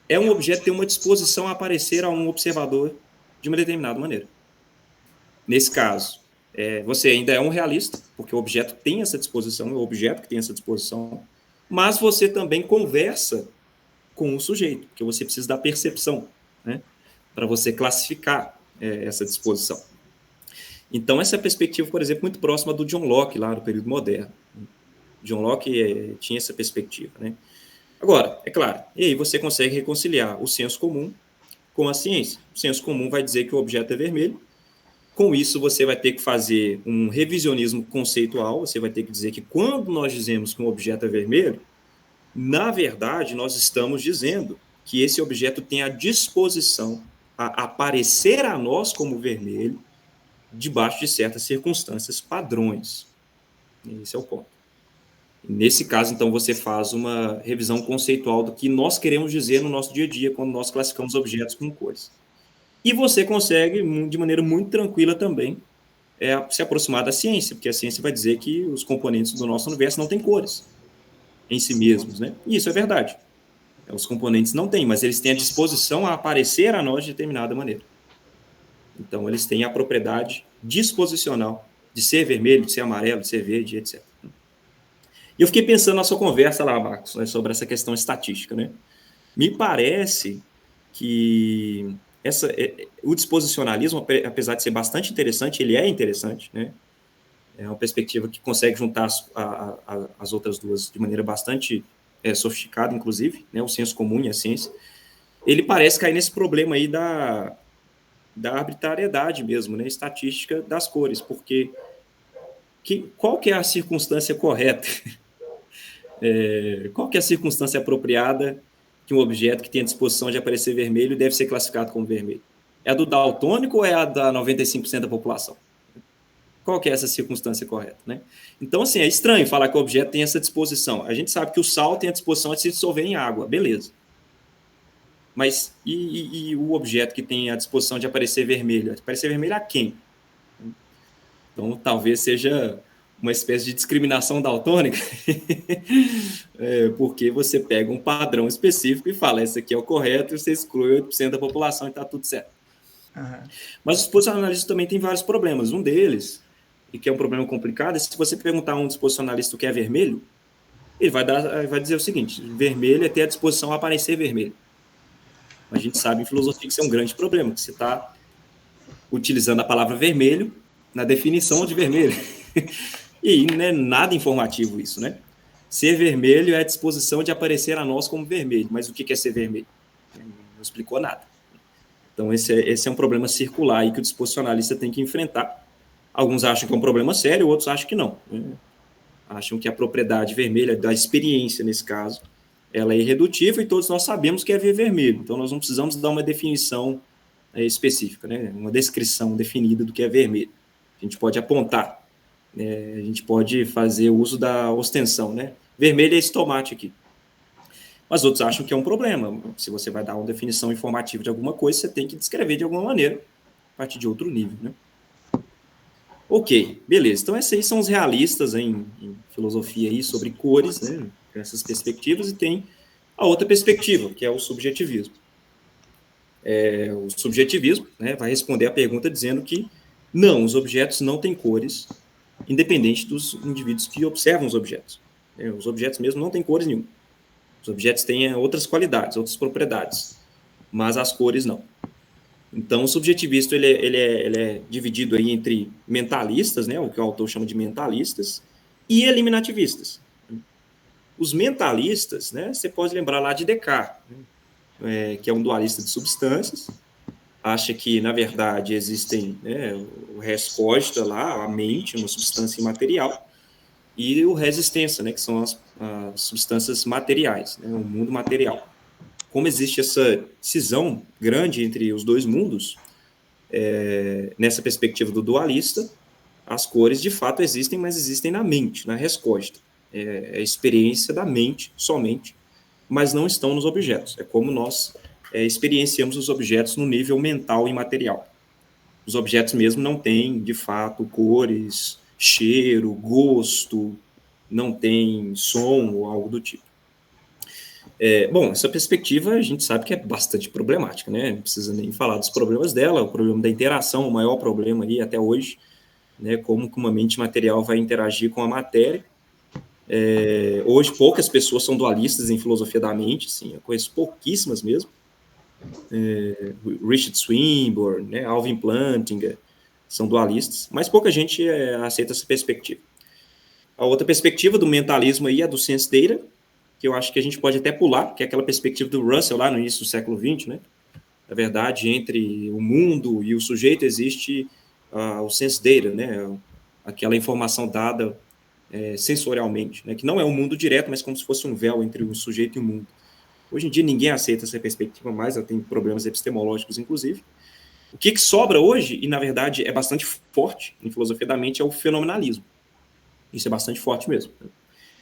é um objeto ter uma disposição a aparecer a um observador de uma determinada maneira. Nesse caso, você ainda é um realista, porque o objeto tem essa disposição, é o objeto que tem essa disposição, mas você também conversa com o sujeito, porque você precisa da percepção, né, para você classificar essa disposição. Então, essa perspectiva, por exemplo, muito próxima do John Locke, lá no período moderno. John Locke tinha essa perspectiva, né? Agora, é claro, e aí você consegue reconciliar o senso comum com a ciência. O senso comum vai dizer que o objeto é vermelho. Com isso, você vai ter que fazer um revisionismo conceitual, você vai ter que dizer que quando nós dizemos que um objeto é vermelho, na verdade, nós estamos dizendo que esse objeto tem a disposição a aparecer a nós como vermelho debaixo de certas circunstâncias padrões. Esse é o ponto. Nesse caso, então, você faz uma revisão conceitual do que nós queremos dizer no nosso dia a dia, quando nós classificamos objetos com cores. E você consegue, de maneira muito tranquila também, se aproximar da ciência, porque a ciência vai dizer que os componentes do nosso universo não têm cores em si mesmos, né? E isso é verdade. Os componentes não têm, mas eles têm a disposição a aparecer a nós de determinada maneira. Então, eles têm a propriedade disposicional de ser vermelho, de ser amarelo, de ser verde, etc. E eu fiquei pensando na sua conversa lá, Marcos, né, sobre essa questão estatística, né? Me parece que o disposicionalismo, apesar de ser bastante interessante, ele é interessante, né? É uma perspectiva que consegue juntar as outras duas de maneira bastante sofisticada, inclusive, né? O senso comum e a ciência. Ele parece cair nesse problema aí da arbitrariedade mesmo, né? Estatística das cores, porque qual que é a circunstância correta? Qual que é a circunstância apropriada que um objeto que tem a disposição de aparecer vermelho deve ser classificado como vermelho? É a do daltônico ou é a da 95% da população? Qual que é essa circunstância correta, né? Então, assim, é estranho falar que o objeto tem essa disposição. A gente sabe que o sal tem a disposição de se dissolver em água, beleza. Mas e o objeto que tem a disposição de aparecer vermelho? Aparecer vermelho a quem? Então, talvez seja uma espécie de discriminação daltônica, porque você pega um padrão específico e fala, esse aqui é o correto, e você exclui 8% da população e está tudo certo. Aham. Mas os posicionalistas também têm vários problemas. Um deles, e que é um problema complicado, é se você perguntar a um dos posicionalistas o que é vermelho, ele vai dizer o seguinte: vermelho é ter a disposição a aparecer vermelho. A gente sabe em filosofia que isso é um grande problema, que você está utilizando a palavra vermelho na definição de vermelho. E não é nada informativo isso, né? Ser vermelho é a disposição de aparecer a nós como vermelho. Mas o que é ser vermelho? Não explicou nada. Então, esse é um problema circular aí que o disposicionalista tem que enfrentar. Alguns acham que é um problema sério, outros acham que não. Acham que a propriedade vermelha, da experiência nesse caso, ela é irredutível e todos nós sabemos que é ver vermelho. Então, nós não precisamos dar uma definição específica, né? Uma descrição definida do que é vermelho. A gente pode apontar, a gente pode fazer uso da ostensión, né? Vermelho é esse tomate aqui. Mas outros acham que é um problema. Se você vai dar uma definição informativa de alguma coisa, você tem que descrever de alguma maneira, a partir de outro nível, né? Ok, beleza. Então, esses aí são os realistas em filosofia aí sobre cores, né? Essas perspectivas, e tem a outra perspectiva, que é o subjetivismo. O subjetivismo, né, vai responder a pergunta dizendo que não, os objetos não têm cores, independente dos indivíduos que observam os objetos. Os objetos mesmo não têm cores nenhuma. Os objetos têm outras qualidades, outras propriedades, mas as cores não. Então, o subjetivismo ele é dividido aí entre mentalistas, né, o que o autor chama de mentalistas, e eliminativistas. Os mentalistas, né, você pode lembrar lá de Descartes, que é um dualista de substâncias, acha que, na verdade, existem, né, o res cogita lá, a mente, uma substância imaterial, e o res extensa, né, que são as substâncias materiais, né, o mundo material. Como existe essa cisão grande entre os dois mundos, nessa perspectiva do dualista, as cores de fato existem, mas existem na mente, na res cogita. É a experiência da mente somente, mas não estão nos objetos. É como nós experienciamos os objetos no nível mental e material. Os objetos mesmo não têm, de fato, cores, cheiro, gosto, não tem som ou algo do tipo. Bom, essa perspectiva a gente sabe que é bastante problemática, né? Não precisa nem falar dos problemas dela, o problema da interação, o maior problema aí até hoje, né? Como que uma mente material vai interagir com a matéria. Hoje, poucas pessoas são dualistas em filosofia da mente, assim, eu conheço pouquíssimas mesmo. Richard Swinburne, né? Alvin Plantinga, são dualistas, mas pouca gente aceita essa perspectiva. A outra perspectiva do mentalismo aí é do sense data, que eu acho que a gente pode até pular, que é aquela perspectiva do Russell lá no início do século XX, né? Na verdade, entre o mundo e o sujeito existe o sense data, né? Aquela informação dada sensorialmente, né? Que não é um mundo direto, mas como se fosse um véu entre o sujeito e o mundo. Hoje em dia ninguém aceita essa perspectiva mais, ela tem problemas epistemológicos, inclusive. O que sobra hoje, e na verdade é bastante forte em filosofia da mente, é o fenomenalismo. Isso é bastante forte mesmo.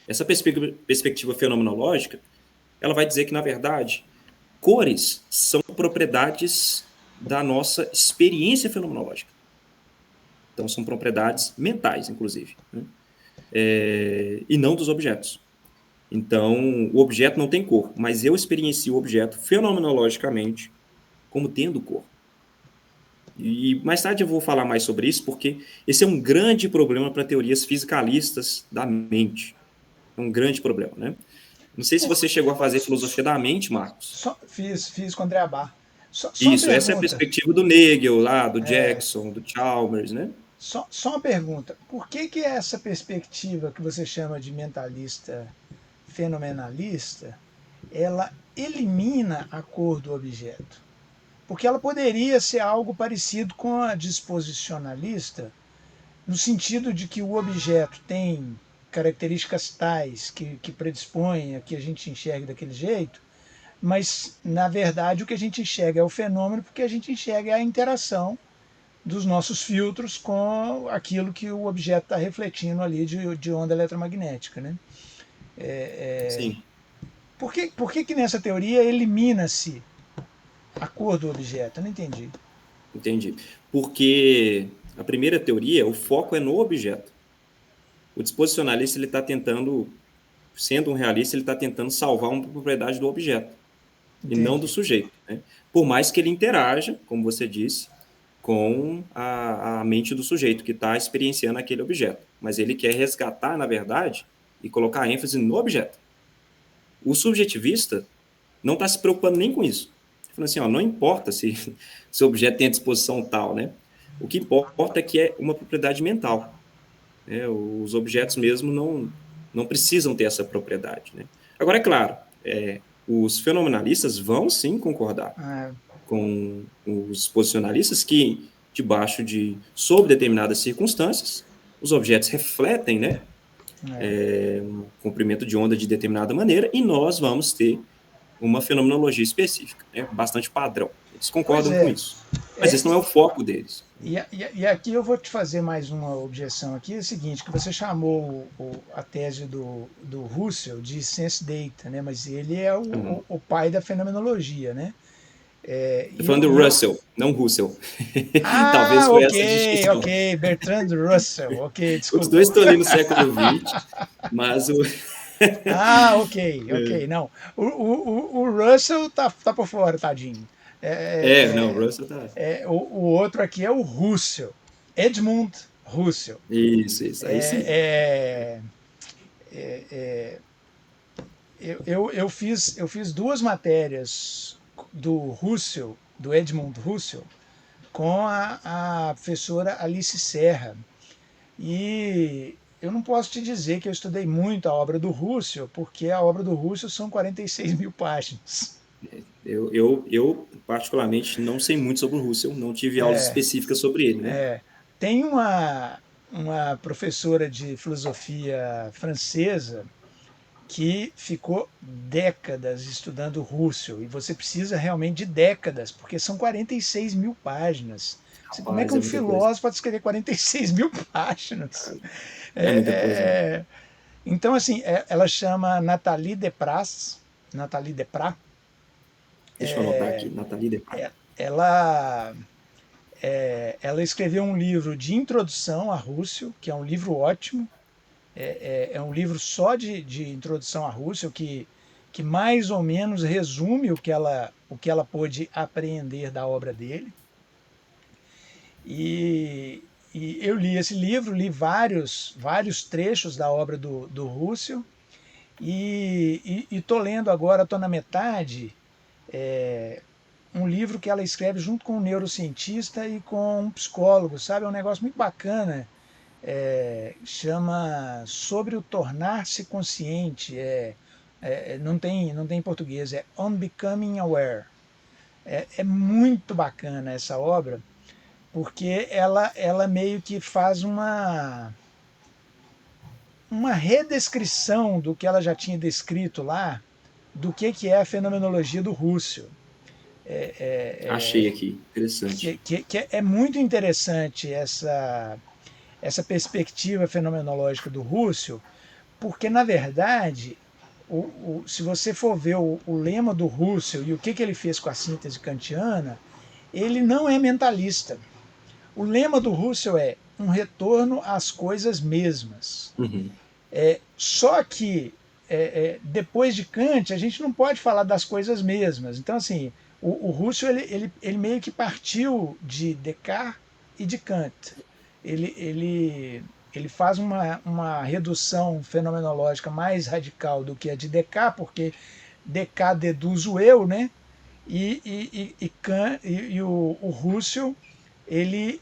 Essa perspectiva fenomenológica, ela vai dizer que, na verdade, cores são propriedades da nossa experiência fenomenológica. Então, são propriedades mentais, inclusive, né? E não dos objetos. Então, o objeto não tem cor, mas eu experiencio o objeto fenomenologicamente como tendo cor. E mais tarde eu vou falar mais sobre isso, porque esse é um grande problema para teorias fisicalistas da mente. É um grande problema, né? Não sei se você chegou a fazer filosofia da mente, Marcos. Fiz com o André Bar. Só Isso, essa é a perspectiva do Hegel, lá, do Jackson, do Chalmers, né? Só uma pergunta. Por que essa perspectiva que você chama de mentalista fenomenalista, ela elimina a cor do objeto? Porque ela poderia ser algo parecido com a disposicionalista, no sentido de que o objeto tem características tais que predispõem a que a gente enxergue daquele jeito, mas na verdade o que a gente enxerga é o fenômeno, porque a gente enxerga a interação dos nossos filtros com aquilo que o objeto está refletindo ali de onda eletromagnética, né? Sim. Por que nessa teoria elimina-se a cor do objeto? Eu não entendi. Entendi. Porque a primeira teoria, o foco é no objeto. O disposicionalista, ele está tentando, sendo um realista, ele está tentando salvar uma propriedade do objeto, e não do sujeito, né? Por mais que ele interaja, como você disse, com a mente do sujeito que está experienciando aquele objeto. Mas ele quer resgatar, na verdade, e colocar ênfase no objeto. O subjetivista não está se preocupando nem com isso. Falando assim, ó, não importa se o objeto tem a disposição tal, né? O que importa é que é uma propriedade mental. Né? Os objetos mesmo não precisam ter essa propriedade, né? Agora, é claro, os fenomenalistas vão sim concordar com os posicionalistas que, sob determinadas circunstâncias, os objetos refletem, né, um comprimento de onda de determinada maneira, e nós vamos ter uma fenomenologia específica, né, bastante padrão. Eles concordam com isso. Mas esse não é o foco deles. E aqui eu vou te fazer mais uma objeção aqui, é o seguinte, que você chamou a tese do Russell de sense data, né? Mas ele é o pai da fenomenologia, né? Estou falando do Russell, não Russell. Talvez foi essa a distinção. Ok, Bertrand Russell, ok, desculpa. Os dois estão ali no século XX, mas o... ok, não. O Russell tá por fora, tadinho. Não, o Russell tá... o outro aqui é o Russell, Edmund Russell. Isso, aí sim. Eu fiz 2 matérias do Russell, do Edmund Russell, com a professora Alice Serra. E eu não posso te dizer que eu estudei muito a obra do Russell, porque a obra do Russell são 46 mil páginas. Eu particularmente, não sei muito sobre o Russell, não tive aulas específicas sobre ele, né? Tem uma professora de filosofia francesa que ficou décadas estudando Russell, e você precisa realmente de décadas, porque são 46 mil páginas. Como é que um filósofo pode escrever 46 mil páginas? É muita coisa. Então, assim, ela chama Nathalie Desprat. Deixa eu anotar aqui, Nathalie Desprat. Ela escreveu um livro de introdução a Russell, que é um livro ótimo. É um livro só de introdução a Russell, que mais ou menos resume o que ela pôde apreender da obra dele. E eu li esse livro, li vários trechos da obra do Russell, e estou lendo agora, estou na metade, um livro que ela escreve junto com um neurocientista e com um psicólogo, sabe? É um negócio muito bacana, chama Sobre o Tornar-se Consciente, não tem em português, é On Becoming Aware. É muito bacana essa obra, porque ela meio que faz uma redescrição do que ela já tinha descrito lá, do que é a fenomenologia do Russell. Achei aqui, interessante. Que é muito interessante essa perspectiva fenomenológica do Russell, porque, na verdade, se você for ver o lema do Russell e o que ele fez com a síntese kantiana, ele não é mentalista. O lema do Russell é um retorno às coisas mesmas. Uhum. Só que, depois de Kant, a gente não pode falar das coisas mesmas. Então, assim, o Russell ele meio que partiu de Descartes e de Kant. Ele faz uma redução fenomenológica mais radical do que a de Descartes, porque Descartes deduz o eu, né? E o Russell ele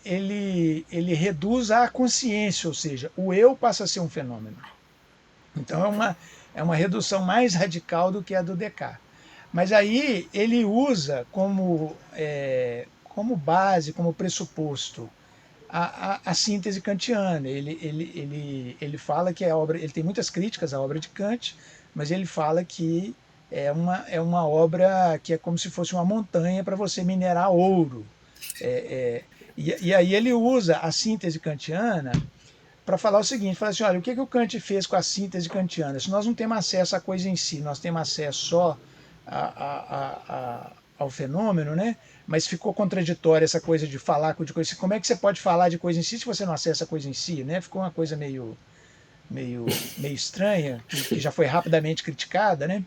reduz à consciência, ou seja, o eu passa a ser um fenômeno. Então é uma redução mais radical do que a do Descartes. Mas aí ele usa como base, como pressuposto, a síntese kantiana. Ele fala que a obra, ele tem muitas críticas à obra de Kant, mas ele fala que é uma obra que é como se fosse uma montanha para você minerar ouro. E aí ele usa a síntese kantiana para falar o seguinte, fala assim, olha, o que o Kant fez com a síntese kantiana? Se nós não temos acesso à coisa em si, nós temos acesso só ao fenômeno, né? Mas ficou contraditória essa coisa de falar de coisa. Como é que você pode falar de coisa em si se você não acessa a coisa em si, né? Ficou uma coisa meio meio estranha, que já foi rapidamente criticada, né?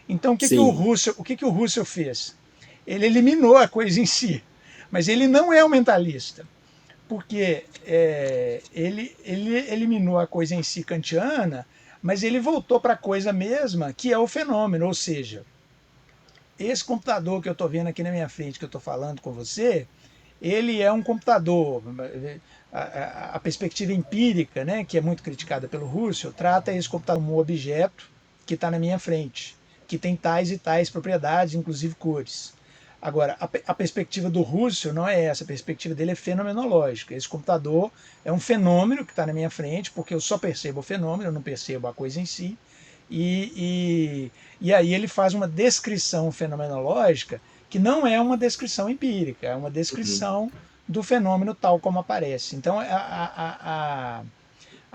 Então, o que o Russell fez? Ele eliminou a coisa em si, mas ele não é um mentalista, porque ele eliminou a coisa em si kantiana, mas ele voltou para a coisa mesma, que é o fenômeno, ou seja, esse computador que eu estou vendo aqui na minha frente, que eu estou falando com você, ele é um computador. A perspectiva empírica, né, que é muito criticada pelo Russell, trata esse computador como um objeto que está na minha frente, que tem tais e tais propriedades, inclusive cores. Agora, a perspectiva do Russell não é essa, a perspectiva dele é fenomenológica. Esse computador é um fenômeno que está na minha frente, porque eu só percebo o fenômeno, eu não percebo a coisa em si. E aí ele faz uma descrição fenomenológica que não é uma descrição empírica, é uma descrição do fenômeno tal como aparece. Então, a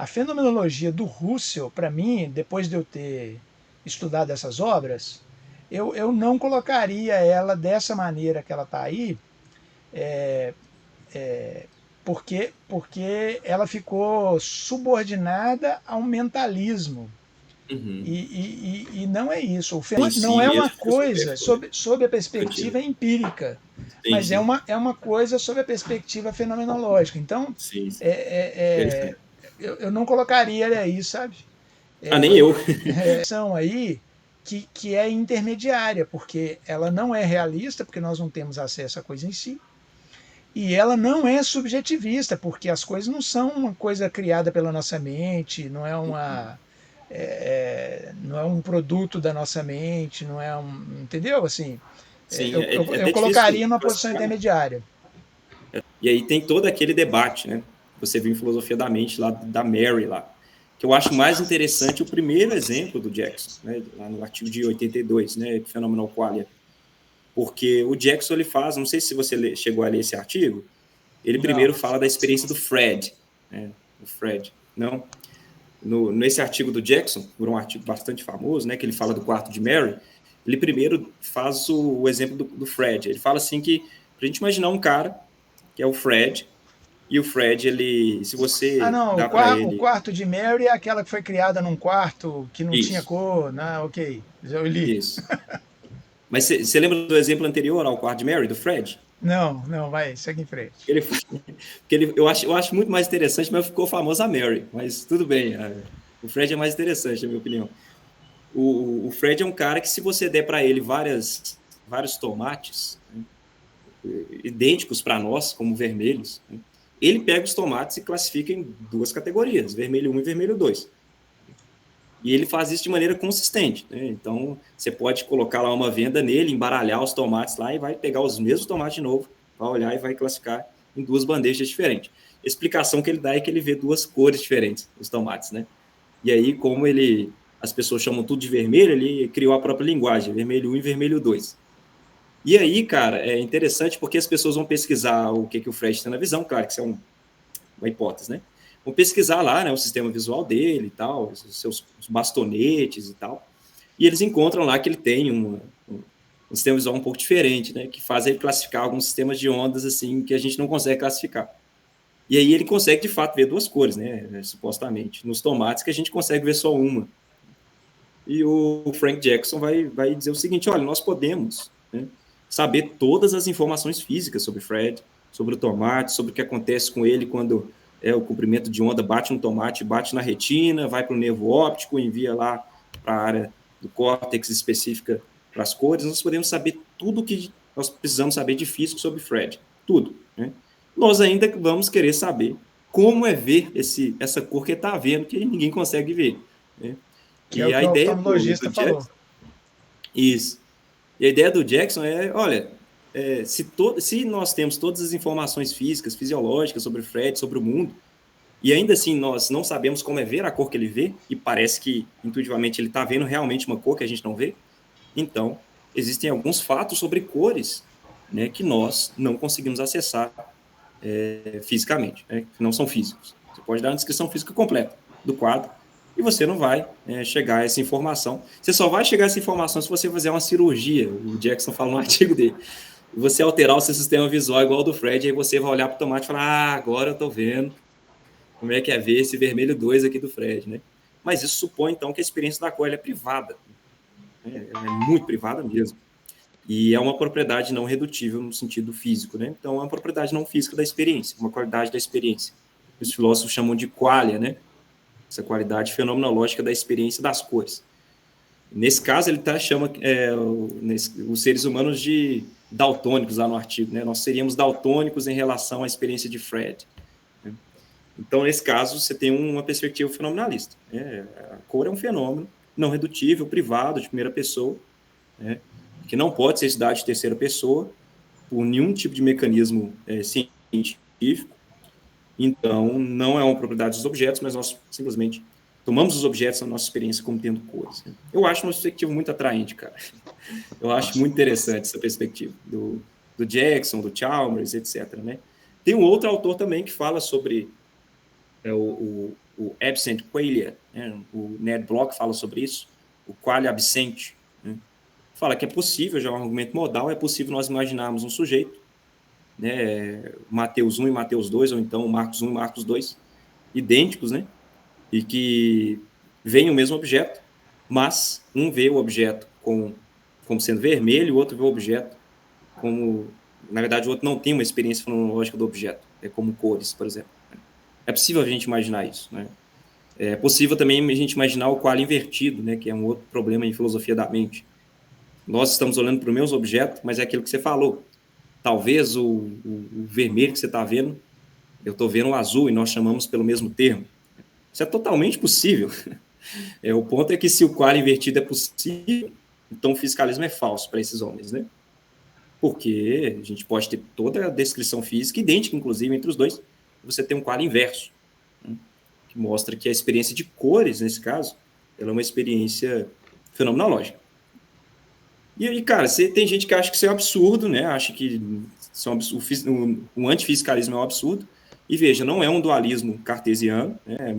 fenomenologia do Russell, para mim, depois de eu ter estudado essas obras, eu não colocaria ela dessa maneira que ela está aí, porque ela ficou subordinada ao mentalismo. E não é isso. O fenômeno não é uma coisa sob a perspectiva empírica, mas é uma coisa sob a perspectiva fenomenológica. Então, eu não colocaria ele aí, sabe? Nem eu. São aí que é intermediária, porque ela não é realista, porque nós não temos acesso à coisa em si. E ela não é subjetivista, porque as coisas não são uma coisa criada pela nossa mente, não é não é um produto da nossa mente, não é um. Entendeu? Assim, eu colocaria numa posição intermediária. E aí tem todo aquele debate, né? Você viu em Filosofia da Mente, lá da Mary, lá. Que eu acho mais interessante o primeiro exemplo do Jackson, né? Lá no artigo de 82, né? Phenomenal Qualia. Porque o Jackson, ele faz, não sei se você chegou a ler esse artigo, ele primeiro fala da experiência do Fred, né? O Fred, não? Nesse artigo do Jackson, por um artigo bastante famoso, né, que ele fala do quarto de Mary, ele primeiro faz o exemplo do Fred. Ele fala assim que, pra gente imaginar um cara, que é o Fred, e o Fred, ele, se você dá para ele... O quarto de Mary é aquela que foi criada num quarto que não tinha cor, né? Ok, eu li. Isso. Mas você lembra do exemplo anterior ao quarto de Mary, do Fred? Não, vai, segue em frente. Eu acho muito mais interessante, mas ficou famoso a Mary, mas tudo bem, o Fred é mais interessante, na minha opinião. O Fred é um cara que, se você der para ele vários tomates, né, idênticos para nós, como vermelhos, né, ele pega os tomates e classifica em duas categorias, vermelho 1 e vermelho 2. E ele faz isso de maneira consistente, né? Então, você pode colocar lá uma venda nele, embaralhar os tomates lá e vai pegar os mesmos tomates de novo, vai olhar e vai classificar em duas bandejas diferentes. A explicação que ele dá é que ele vê duas cores diferentes dos tomates, né? E aí, como as pessoas chamam tudo de vermelho, ele criou a própria linguagem, vermelho 1 e vermelho 2. E aí, cara, é interessante porque as pessoas vão pesquisar o que o Fred tem na visão, claro que isso é uma hipótese, né? Vão pesquisar lá, né, o sistema visual dele e tal, os seus bastonetes e tal, e eles encontram lá que ele tem um sistema visual um pouco diferente, né, que faz ele classificar alguns sistemas de ondas assim que a gente não consegue classificar. E aí ele consegue, de fato, ver duas cores, né, supostamente, nos tomates, que a gente consegue ver só uma. E o Frank Jackson vai dizer o seguinte: olha, nós podemos, né, saber todas as informações físicas sobre Fred, sobre o tomate, sobre o que acontece com ele quando o comprimento de onda bate no tomate, bate na retina, vai para o nervo óptico, envia lá para a área do córtex específica para as cores. Nós podemos saber tudo o que nós precisamos saber de físico sobre Fred, tudo, né? Nós ainda vamos querer saber como é ver essa cor que ele está vendo, que ninguém consegue ver, né? Que é o que o oftalmologista falou. Isso. E a ideia do Jackson é, olha, se nós temos todas as informações físicas, fisiológicas sobre o Fred, sobre o mundo, e ainda assim nós não sabemos como é ver a cor que ele vê, e parece que intuitivamente ele está vendo realmente uma cor que a gente não vê, então existem alguns fatos sobre cores, né, que nós não conseguimos acessar fisicamente, né, que não são físicos. Você pode dar uma descrição física completa do quadro, e você não vai chegar a essa informação. Você só vai chegar a essa informação se você fizer uma cirurgia. O Jackson fala no artigo dele. Você alterar o seu sistema visual igual ao do Fred, aí você vai olhar para o tomate e falar: agora eu estou vendo como é que é ver esse vermelho 2 aqui do Fred, né? Mas isso supõe, então, que a experiência da cor é privada. Né? Ela é muito privada mesmo. E é uma propriedade não redutível no sentido físico. Né? Então, é uma propriedade não física da experiência, uma qualidade da experiência. Os filósofos chamam de qualia, né? Essa qualidade fenomenológica da experiência das cores. Nesse caso, ele chama os seres humanos de daltônicos lá no artigo. Né? Nós seríamos daltônicos em relação à experiência de Fred. Né? Então, nesse caso, você tem uma perspectiva fenomenalista. Né? A cor é um fenômeno não redutível, privado, de primeira pessoa, né? Que não pode ser estudado de terceira pessoa por nenhum tipo de mecanismo científico. Então, não é uma propriedade dos objetos, mas nós simplesmente tomamos os objetos na nossa experiência como tendo cores. Eu acho uma perspectiva muito atraente, cara. Eu acho muito interessante essa perspectiva do Jackson, do Chalmers, etc. Né? Tem um outro autor também que fala sobre o absent qualia, né? O Ned Block fala sobre isso, o qualia absente. Né? Fala que é possível, já é um argumento modal, é possível nós imaginarmos um sujeito, né, Mateus 1 e Mateus 2, ou então Marcos 1 e Marcos 2, idênticos, né, e que veem o mesmo objeto, mas um vê o objeto como sendo vermelho, o outro vê o objeto como, na verdade, o outro não tem uma experiência fenomenológica do objeto, é como cores, por exemplo. É possível a gente imaginar isso, né? É possível também a gente imaginar o qualia invertido, né, que é um outro problema em filosofia da mente. Nós estamos olhando para o mesmo objeto, mas é aquilo que você falou. Talvez o vermelho que você está vendo, eu estou vendo o azul e nós chamamos pelo mesmo termo. Isso é totalmente possível. O ponto é que se o qualia invertido é possível, então o fiscalismo é falso para esses homens, né? Porque a gente pode ter toda a descrição física idêntica, inclusive, entre os dois, você tem um qualia inverso, né? Que mostra que a experiência de cores, nesse caso, ela é uma experiência fenomenológica. E aí, cara, tem gente que acha que isso é um absurdo, né? Acha que o antifiscalismo é um absurdo. E veja, não é um dualismo cartesiano. Né?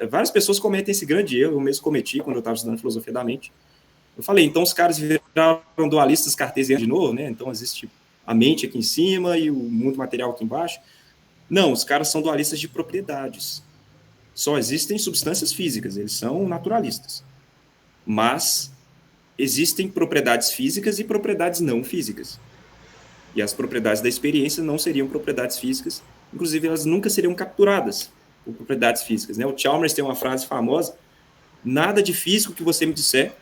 Várias pessoas cometem esse grande erro, eu mesmo cometi quando eu estava estudando filosofia da mente. Eu falei, então os caras viraram dualistas cartesianos de novo, né? Então existe a mente aqui em cima e o mundo material aqui embaixo. Não, os caras são dualistas de propriedades. Só existem substâncias físicas, eles são naturalistas. Mas existem propriedades físicas e propriedades não físicas. E as propriedades da experiência não seriam propriedades físicas, inclusive elas nunca seriam capturadas por propriedades físicas. Né? O Chalmers tem uma frase famosa, nada de físico que você me disser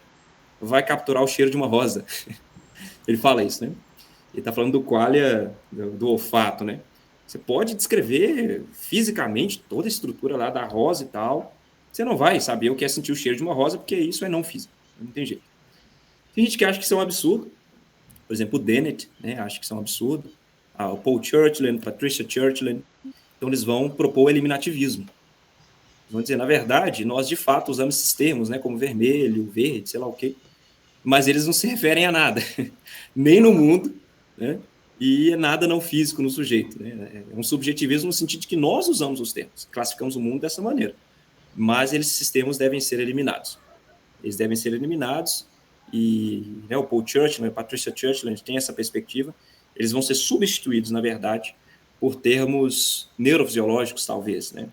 vai capturar o cheiro de uma rosa. Ele fala isso, né? Ele está falando do qualia, do olfato, né? Você pode descrever fisicamente toda a estrutura lá da rosa e tal, você não vai saber o que é sentir o cheiro de uma rosa, porque isso é não físico, não tem jeito. Tem gente que acha que isso é um absurdo. Por exemplo, o Dennett, né, acha que isso é um absurdo. O Paul Churchland, Patricia Churchland. Então, eles vão propor o eliminativismo. Vão dizer, na verdade, nós de fato usamos esses termos, né, como vermelho, verde, sei lá o quê, mas eles não se referem a nada, nem no mundo, né, e nada não físico no sujeito. Né? É um subjetivismo no sentido de que nós usamos os termos, classificamos o mundo dessa maneira, mas esses termos devem ser eliminados. Eles devem ser eliminados. E né, o Paul Churchland, a Patricia Churchland tem essa perspectiva, eles vão ser substituídos, na verdade, por termos neurofisiológicos, talvez, né?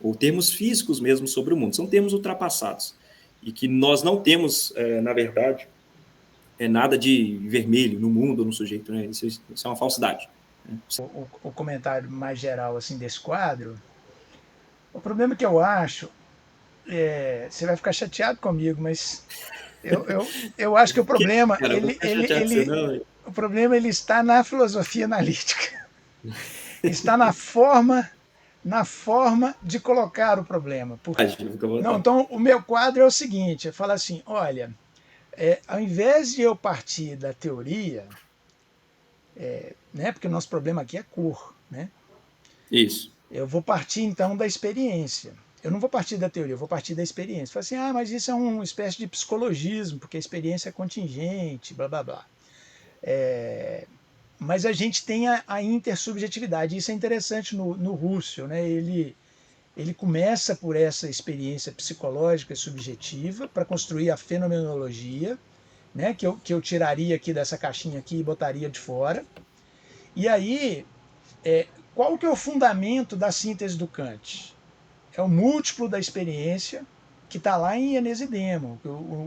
Ou termos físicos mesmo sobre o mundo. São termos ultrapassados. E que nós não temos, na verdade, nada de vermelho no mundo, no sujeito. Né? Isso é uma falsidade. Né? O comentário mais geral assim, desse quadro, o problema que eu acho, você vai ficar chateado comigo, mas eu acho que o problema, Cara, o problema ele está na filosofia analítica. Está na forma de colocar o problema. Não, então, o meu quadro é o seguinte, eu falo assim, olha, ao invés de eu partir da teoria, né, porque o nosso problema aqui é cor, né? Isso. Eu vou partir, então, da experiência. Eu não vou partir da teoria, eu vou partir da experiência. Fala assim, mas isso é uma espécie de psicologismo, porque a experiência é contingente, blá, blá, blá. Mas a gente tem a intersubjetividade. Isso é interessante no Husserl, né? Ele começa por essa experiência psicológica subjetiva para construir a fenomenologia, né? que eu tiraria aqui dessa caixinha aqui e botaria de fora. E aí, qual que é o fundamento da síntese do Kant? É o múltiplo da experiência, que está lá em Enesidemo.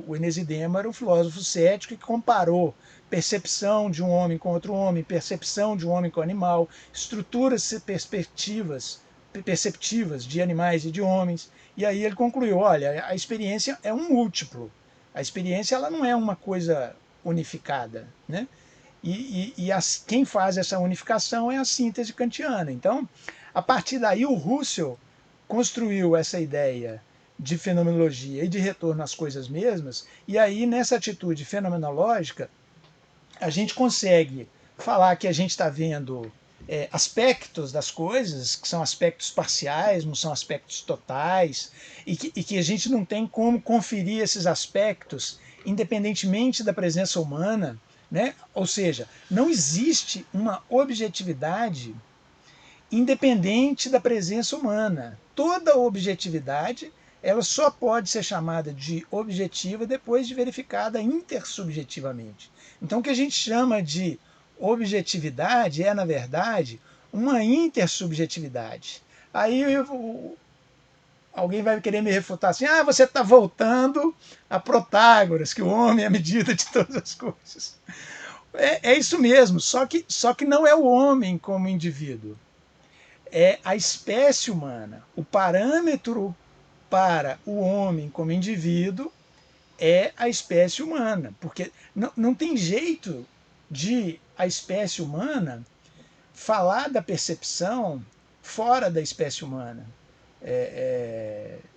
O Enesidemo era um filósofo cético que comparou percepção de um homem com outro homem, percepção de um homem com animal, estruturas perceptivas de animais e de homens. E aí ele concluiu, olha, a experiência é um múltiplo. A experiência ela não é uma coisa unificada, né? Quem faz essa unificação é a síntese kantiana. Então, a partir daí, o Husserl construiu essa ideia de fenomenologia e de retorno às coisas mesmas, e aí, nessa atitude fenomenológica, a gente consegue falar que a gente está vendo aspectos das coisas, que são aspectos parciais, não são aspectos totais, e que a gente não tem como conferir esses aspectos independentemente da presença humana, né? Ou seja, não existe uma objetividade independente da presença humana. Toda objetividade ela só pode ser chamada de objetiva depois de verificada intersubjetivamente. Então, o que a gente chama de objetividade é, na verdade, uma intersubjetividade. Aí alguém vai querer me refutar assim, você está voltando a Protágoras, que o homem é a medida de todas as coisas. É isso mesmo, só que não é o homem como indivíduo. É a espécie humana. O parâmetro para o homem como indivíduo é a espécie humana, porque não tem jeito de a espécie humana falar da percepção fora da espécie humana.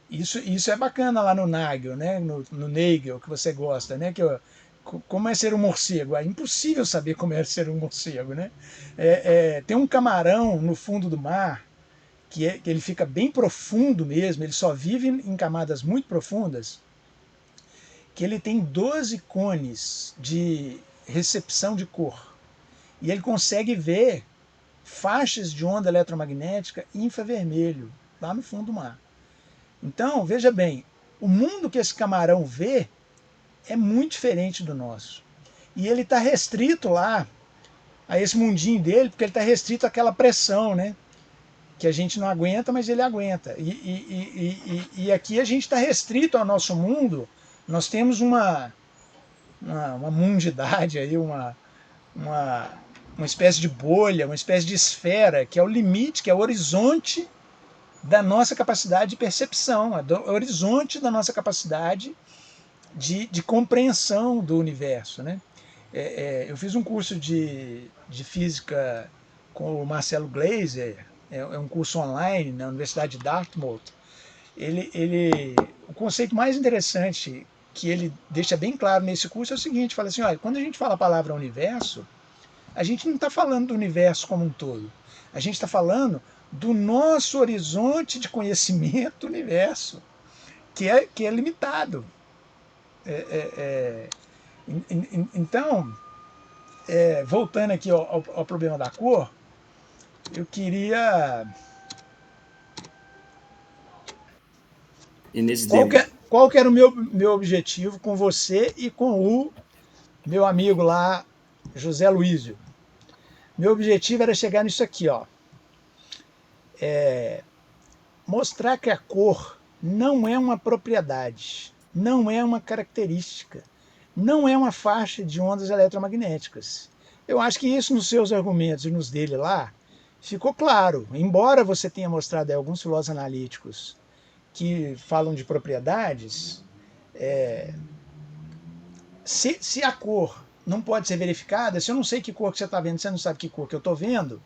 Isso é bacana lá no Nagel, né? no Nagel, que você gosta, né? Como é ser um morcego? É impossível saber como é ser um morcego, né? Tem um camarão no fundo do mar que ele fica bem profundo mesmo, ele só vive em camadas muito profundas, que ele tem 12 cones de recepção de cor. E ele consegue ver faixas de onda eletromagnética infravermelho, lá no fundo do mar. Então, veja bem, o mundo que esse camarão vê é muito diferente do nosso. E ele está restrito lá, a esse mundinho dele, porque ele está restrito àquela pressão, né? Que a gente não aguenta, mas ele aguenta. E aqui a gente está restrito ao nosso mundo. Nós temos uma mundidade, aí, uma espécie de bolha, uma espécie de esfera, que é o limite, que é o horizonte da nossa capacidade de percepção, é o horizonte da nossa capacidade de compreensão do universo, né? Eu fiz um curso de física com o Marcelo Gleiser, é um curso online na Universidade de Dartmouth. O conceito mais interessante que ele deixa bem claro nesse curso é o seguinte, fala assim, olha, quando a gente fala a palavra universo, a gente não está falando do universo como um todo, a gente está falando do nosso horizonte de conhecimento do universo, que é limitado. Então, voltando aqui ao problema da cor, eu queria... Qual que era o meu objetivo com você e com o meu amigo lá, José Luísio? Meu objetivo era chegar nisso aqui, ó. Mostrar que a cor não é uma propriedade, não é uma característica, não é uma faixa de ondas eletromagnéticas. Eu acho que isso nos seus argumentos e nos dele lá ficou claro. Embora você tenha mostrado aí alguns filósofos analíticos que falam de propriedades, se a cor não pode ser verificada, se eu não sei que cor que você está vendo, você não sabe que cor que eu estou vendo,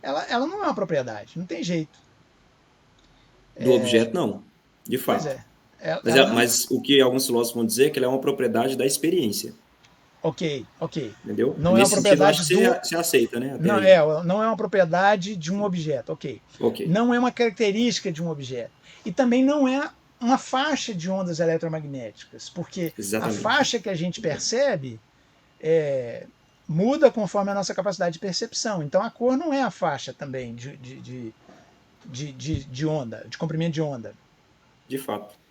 ela não é uma propriedade, não tem jeito. Do objeto, não, de fato. Mas o que alguns filósofos vão dizer é que ela é uma propriedade da experiência. Ok. Entendeu? Não é uma propriedade você aceita, né? Não é uma propriedade de um objeto, ok. Não é uma característica de um objeto. E também não é uma faixa de ondas eletromagnéticas, porque Exatamente. A faixa que a gente percebe muda conforme a nossa capacidade de percepção. Então a cor não é a faixa também de onda, de comprimento de onda. De fato.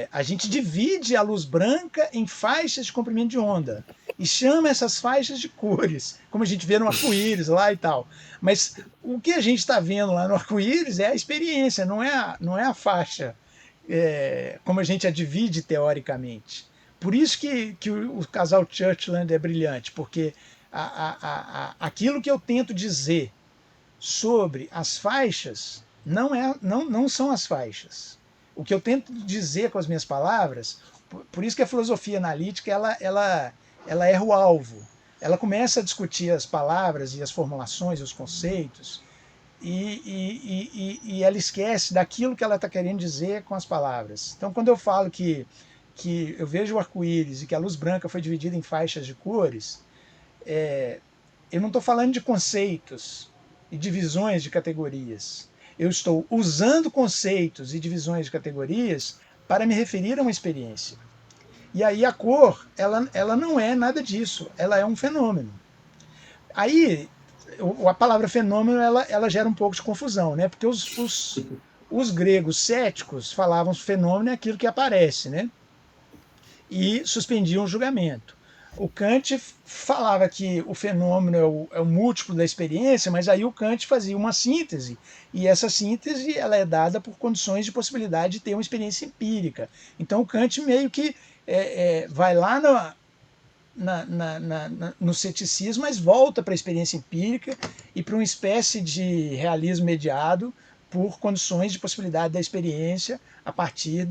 A gente divide a luz branca em faixas de comprimento de onda e chama essas faixas de cores, como a gente vê no arco-íris lá e tal. Mas o que a gente está vendo lá no arco-íris é a experiência, não é a faixa como a gente a divide teoricamente. Por isso que o casal Churchland é brilhante, porque aquilo que eu tento dizer sobre as faixas não são as faixas. O que eu tento dizer com as minhas palavras, por isso que a filosofia analítica ela erra o alvo. Ela começa a discutir as palavras e as formulações, os conceitos, e ela esquece daquilo que ela está querendo dizer com as palavras. Então, quando eu falo que eu vejo o arco-íris e que a luz branca foi dividida em faixas de cores, eu não estou falando de conceitos e divisões de categorias. Eu estou usando conceitos e divisões de categorias para me referir a uma experiência. E aí a cor, ela não é nada disso, ela é um fenômeno. Aí, a palavra fenômeno, ela gera um pouco de confusão, né? Porque os gregos céticos falavam que fenômeno é aquilo que aparece, né? E suspendiam o julgamento. O Kant falava que o fenômeno é o múltiplo da experiência, mas aí o Kant fazia uma síntese, e essa síntese ela é dada por condições de possibilidade de ter uma experiência empírica. Então o Kant meio que vai lá no ceticismo, mas volta para a experiência empírica e para uma espécie de realismo mediado por condições de possibilidade da experiência a partir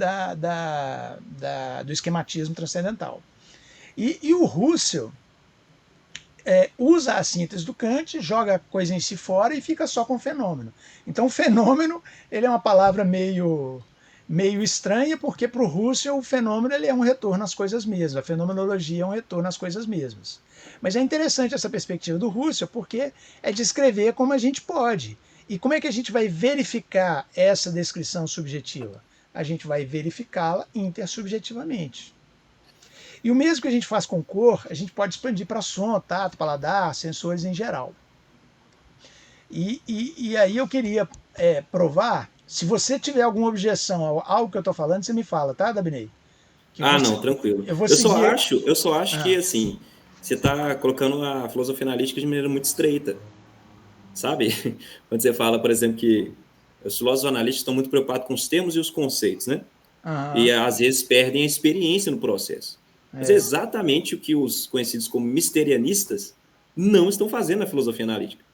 do esquematismo transcendental. E o Husserl usa a síntese do Kant, joga a coisa em si fora e fica só com o fenômeno. Então o fenômeno ele é uma palavra meio estranha, porque para o Husserl o fenômeno ele é um retorno às coisas mesmas, a fenomenologia é um retorno às coisas mesmas. Mas é interessante essa perspectiva do Husserl, porque é descrever como a gente pode. E como é que a gente vai verificar essa descrição subjetiva? A gente vai verificá-la intersubjetivamente. E o mesmo que a gente faz com cor, a gente pode expandir para som, tato, paladar, sensores em geral. E aí eu queria provar, se você tiver alguma objeção ao algo que eu estou falando, você me fala, tá, Dabney? Não, tranquilo. Eu só acho que, assim, você está colocando a filosofia analítica de maneira muito estreita, sabe? Quando você fala, por exemplo, que os filósofos analistas estão muito preocupados com os termos e os conceitos, né? E às vezes perdem a experiência no processo. Mas é exatamente o que os conhecidos como misterianistas não estão fazendo na filosofia analítica.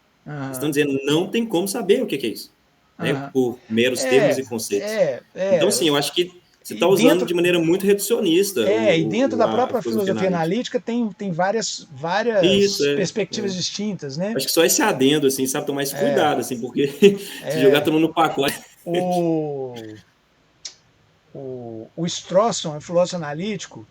Estão dizendo não tem como saber o que é isso, né? Por meros termos e conceitos. Então, sim, eu acho que você está usando de maneira muito reducionista. E dentro da própria filosofia analítica tem várias perspectivas distintas, né? Acho que só esse adendo, assim, sabe, tomar esse cuidado, assim, porque se jogar todo mundo no pacote. O Strawson, um filósofo analítico,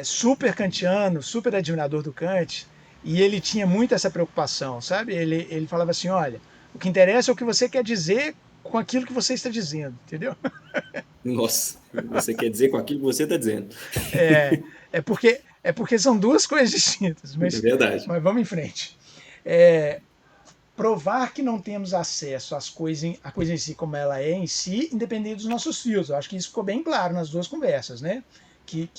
super kantiano, super admirador do Kant, e ele tinha muito essa preocupação, sabe? Ele falava assim, olha, o que interessa é o que você quer dizer com aquilo que você está dizendo, entendeu? Nossa, você quer dizer com aquilo que você está dizendo. É porque são duas coisas distintas. Mas, é verdade. Mas vamos em frente. Provar que não temos acesso a coisa em si como ela é em si, independente dos nossos fios. Eu acho que isso ficou bem claro nas duas conversas, né? Que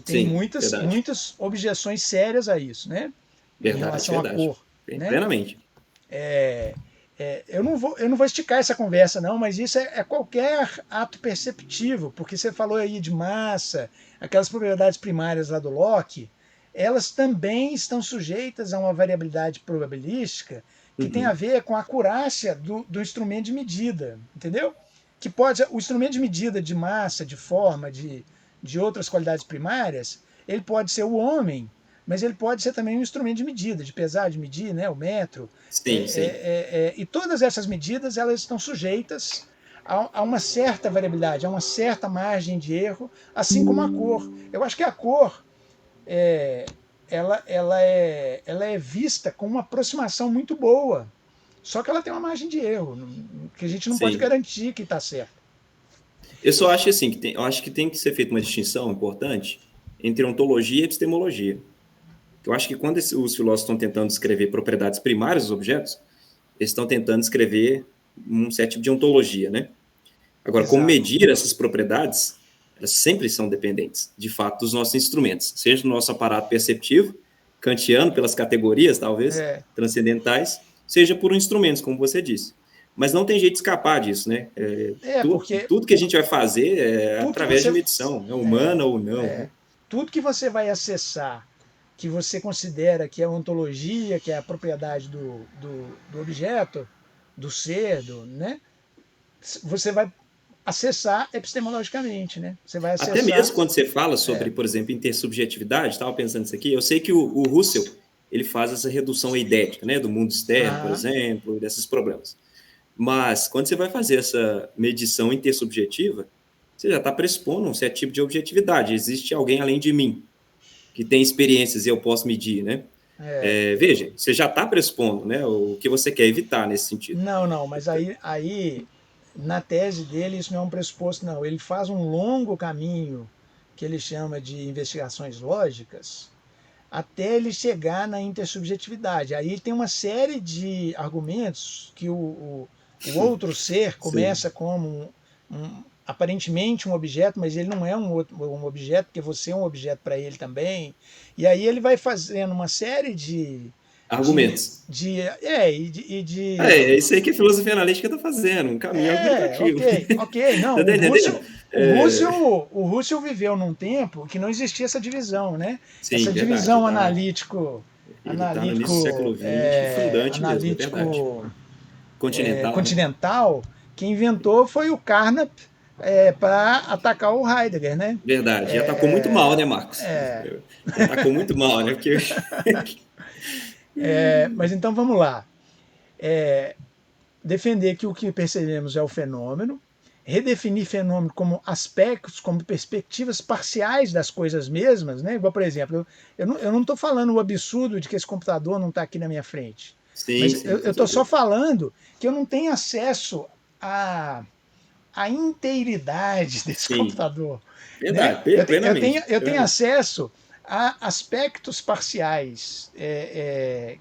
tem muitas objeções sérias a isso, né? Verdade, em relação à cor. Né? Plenamente. Eu não vou esticar essa conversa, não, mas isso é qualquer ato perceptivo, porque você falou aí de massa, aquelas propriedades primárias lá do Locke, elas também estão sujeitas a uma variabilidade probabilística que tem a ver com a acurácia do instrumento de medida, entendeu? Que o instrumento de medida de massa, de forma, de outras qualidades primárias, ele pode ser o homem, mas ele pode ser também um instrumento de medida, de pesar, de medir, né, o metro. Sim. E todas essas medidas elas estão sujeitas a uma certa variabilidade, a uma certa margem de erro, assim como a cor. Eu acho que a cor ela é vista com uma aproximação muito boa, só que ela tem uma margem de erro, que a gente não pode garantir que está certo. Eu só acho assim, eu acho que tem que ser feita uma distinção importante entre ontologia e epistemologia. Eu acho que quando os filósofos estão tentando descrever propriedades primárias dos objetos, eles estão tentando descrever um certo tipo de ontologia, né? Agora, como medir essas propriedades, elas sempre são dependentes, de fato, dos nossos instrumentos, seja no nosso aparato perceptivo, kantiano, pelas categorias, talvez, transcendentais, seja por instrumentos, como você disse. mas não tem jeito de escapar disso, né? Tudo que a gente vai fazer é através de medição, humana ou não. Né? Tudo que você vai acessar, que você considera que é ontologia, que é a propriedade do objeto, do ser, né? Você vai acessar epistemologicamente, né? Você vai acessar... Até mesmo quando você fala sobre, por exemplo, intersubjetividade, estava pensando nisso aqui, eu sei que o Russell, ele faz essa redução eidética, né, do mundo externo, por exemplo, desses problemas. Mas, quando você vai fazer essa medição intersubjetiva, você já está pressupondo um certo tipo de objetividade. Existe alguém além de mim, que tem experiências e eu posso medir, né? Veja, você já está pressupondo, né, o que você quer evitar nesse sentido. Não, mas aí na tese dele isso não é um pressuposto, não. Ele faz um longo caminho que ele chama de investigações lógicas até ele chegar na intersubjetividade. Aí tem uma série de argumentos que o outro ser começa como aparentemente um objeto, mas ele não é um objeto, porque você é um objeto para ele também. E aí ele vai fazendo uma série de argumentos. É isso aí que a filosofia analítica está fazendo, um caminho argumentativo. Ok. Não, o Russell viveu num tempo que não existia essa divisão, né? Sim, essa verdade, divisão analítico... Ele está no início do século XX, fundante analítico mesmo, continental, que inventou foi o Carnap para atacar o Heidegger, né? Verdade, já atacou muito mal, né, Marcos? Já atacou muito mal, né? Porque... mas então vamos lá. Defender que o que percebemos é o fenômeno, redefinir fenômeno como aspectos, como perspectivas parciais das coisas mesmas, né? Igual, por exemplo, eu não estou falando o absurdo de que esse computador não está aqui na minha frente. Sim, mas eu estou só falando que eu não tenho acesso à inteiridade desse computador. Verdade, né? plenamente. Eu tenho acesso a aspectos parciais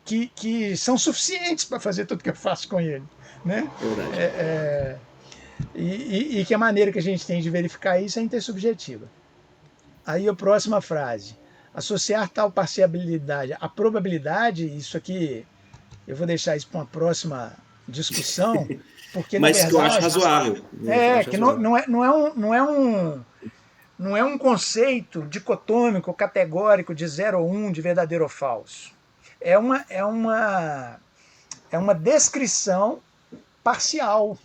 que são suficientes para fazer tudo que eu faço com ele. Né? E que a maneira que a gente tem de verificar isso é intersubjetiva. Aí a próxima frase. Associar tal parcialidade à probabilidade, isso aqui eu vou deixar isso para uma próxima discussão, porque mas na verdade, que eu acho razoável. Não é um conceito dicotômico, categórico de 0 ou 1, de verdadeiro ou falso. É uma descrição parcial,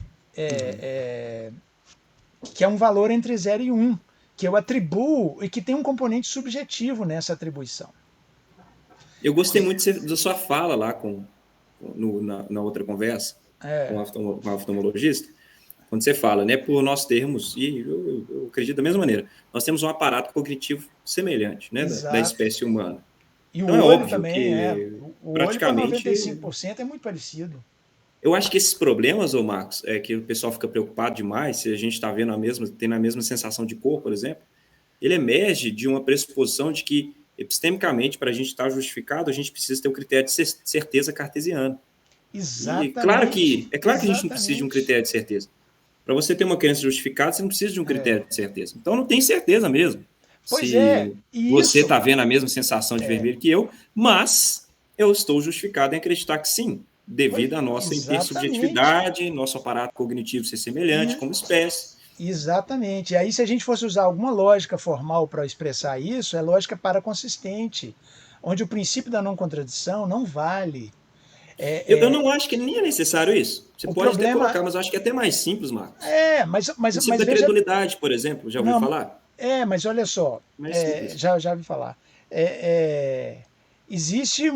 que é um valor entre 0 e 1, que eu atribuo e que tem um componente subjetivo nessa atribuição. Eu gostei muito da sua fala lá na outra conversa com o oftalmologista, quando você fala, né, por nós termos, e eu acredito da mesma maneira, nós temos um aparato cognitivo semelhante, né, da espécie humana. E então o olho é óbvio também que o praticamente... olho para 95% é muito parecido. Eu acho que esses problemas, Marcos, que o pessoal fica preocupado demais, se a gente está vendo tendo a mesma sensação de cor, por exemplo, ele emerge de uma pressuposição de que, epistemicamente, para a gente estar justificado, a gente precisa ter um critério de certeza cartesiano. Exatamente. E claro que a gente não precisa de um critério de certeza. Para você ter uma crença justificada, você não precisa de um critério de certeza. Então, não tem certeza mesmo. Pois você está vendo a mesma sensação de vermelho que eu, mas eu estou justificado em acreditar que sim, devido à nossa intersubjetividade, nosso aparato cognitivo ser semelhante como espécie. Exatamente. E aí, se a gente fosse usar alguma lógica formal para expressar isso, é lógica paraconsistente, onde o princípio da não contradição não vale. Eu não acho que nem é necessário isso. Você pode até colocar, mas eu acho que é até mais simples, Marcos. O princípio da credulidade, por exemplo, já ouviu falar? Mas olha só, já ouvi falar. Existe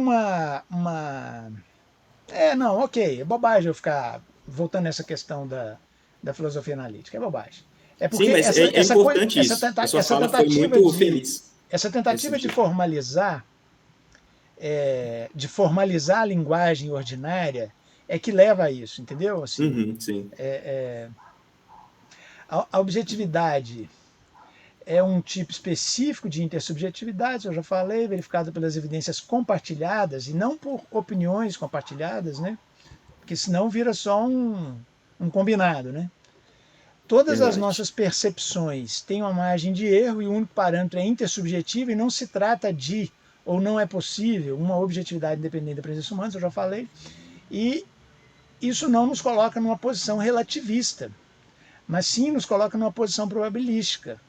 é bobagem eu ficar voltando nessa questão da filosofia analítica, é bobagem. Sim, mas é importante isso. A sua fala foi muito feliz. Essa tentativa de formalizar a linguagem ordinária é que leva a isso, entendeu? Assim, sim. A objetividade é um tipo específico de intersubjetividade, eu já falei, verificado pelas evidências compartilhadas e não por opiniões compartilhadas, né? Porque senão vira só um combinado, né? Todas as nossas percepções têm uma margem de erro e o único parâmetro é intersubjetivo e não se trata de, ou não é possível, uma objetividade independente da presença humana, eu já falei. E isso não nos coloca numa posição relativista, mas sim nos coloca numa posição probabilística.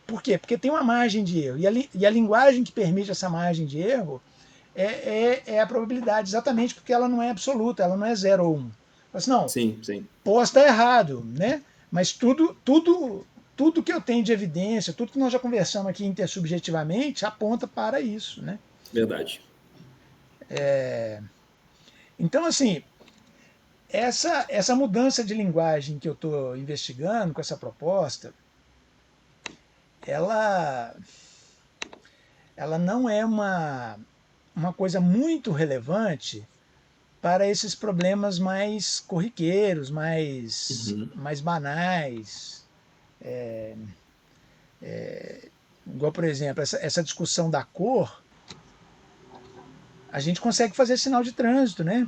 Por quê? Porque tem uma margem de erro. E a linguagem que permite essa margem de erro é a probabilidade, exatamente porque ela não é absoluta, ela não é 0 ou 1. Assim, não, sim. posso estar errado, né? Mas tudo que eu tenho de evidência, tudo que nós já conversamos aqui intersubjetivamente, aponta para isso, né? Verdade. Então, assim, essa mudança de linguagem que eu estou investigando com essa proposta, ela não é uma coisa muito relevante para esses problemas mais corriqueiros, mais banais. Igual, por exemplo, essa discussão da cor, a gente consegue fazer sinal de trânsito, né?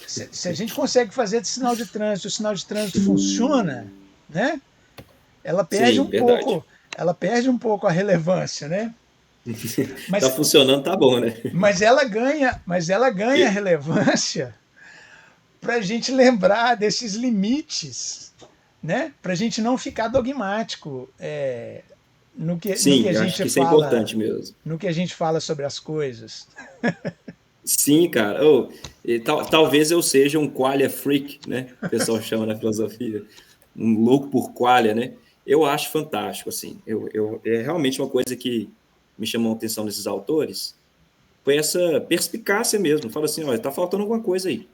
Se a gente consegue fazer sinal de trânsito, o sinal de trânsito funciona, né? Ela perde Sim, verdade. ela perde um pouco a relevância, né? Tá funcionando, tá bom, né? Mas ela ganha relevância para a gente lembrar desses limites, né? Para a gente não ficar dogmático no que a gente acho que isso fala, é importante mesmo. no que a gente fala sobre as coisas. Sim, cara. Talvez eu seja um qualia freak, né? O pessoal chama na filosofia, um louco por qualia, né? Eu acho fantástico, assim. É realmente uma coisa que me chamou a atenção desses autores, foi essa perspicácia mesmo. Fala assim, olha, tá faltando alguma coisa aí,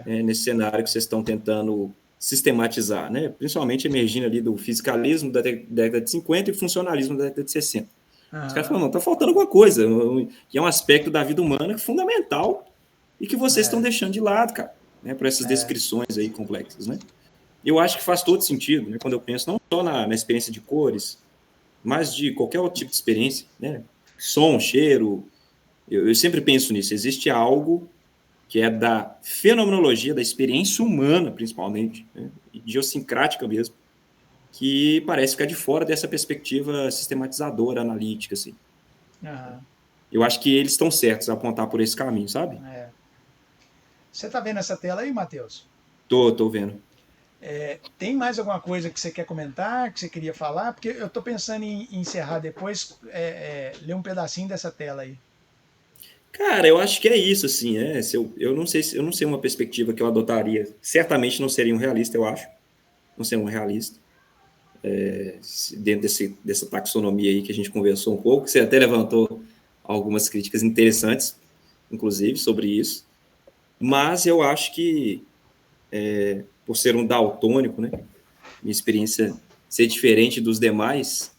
nesse cenário que vocês estão tentando sistematizar, né? Principalmente emergindo ali do fisicalismo da década de 50 e funcionalismo da década de 60. Os caras falam, não, tá faltando alguma coisa, que é um aspecto da vida humana fundamental e que vocês estão deixando de lado, cara, né, por essas descrições aí complexas, né? Eu acho que faz todo sentido, né, quando eu penso não só na experiência de cores, mas de qualquer outro tipo de experiência, né? Som, cheiro, eu sempre penso nisso, existe algo que é da fenomenologia, da experiência humana, principalmente, né, idiosincrática mesmo, que parece ficar de fora dessa perspectiva sistematizadora, analítica, assim. Eu acho que eles estão certos a apontar por esse caminho, sabe? Você está vendo essa tela aí, Matheus? Tô vendo. Tem mais alguma coisa que você quer comentar, que você queria falar? Porque eu estou pensando em encerrar depois, ler um pedacinho dessa tela aí. Cara, eu acho que é isso, assim, né? Eu não sei uma perspectiva que eu adotaria. Certamente não seria um realista, eu acho. Não seria um realista. Dentro dessa taxonomia aí que a gente conversou um pouco, você até levantou algumas críticas interessantes, inclusive, sobre isso. Mas eu acho que, por ser um daltônico, né? Minha experiência ser diferente dos demais,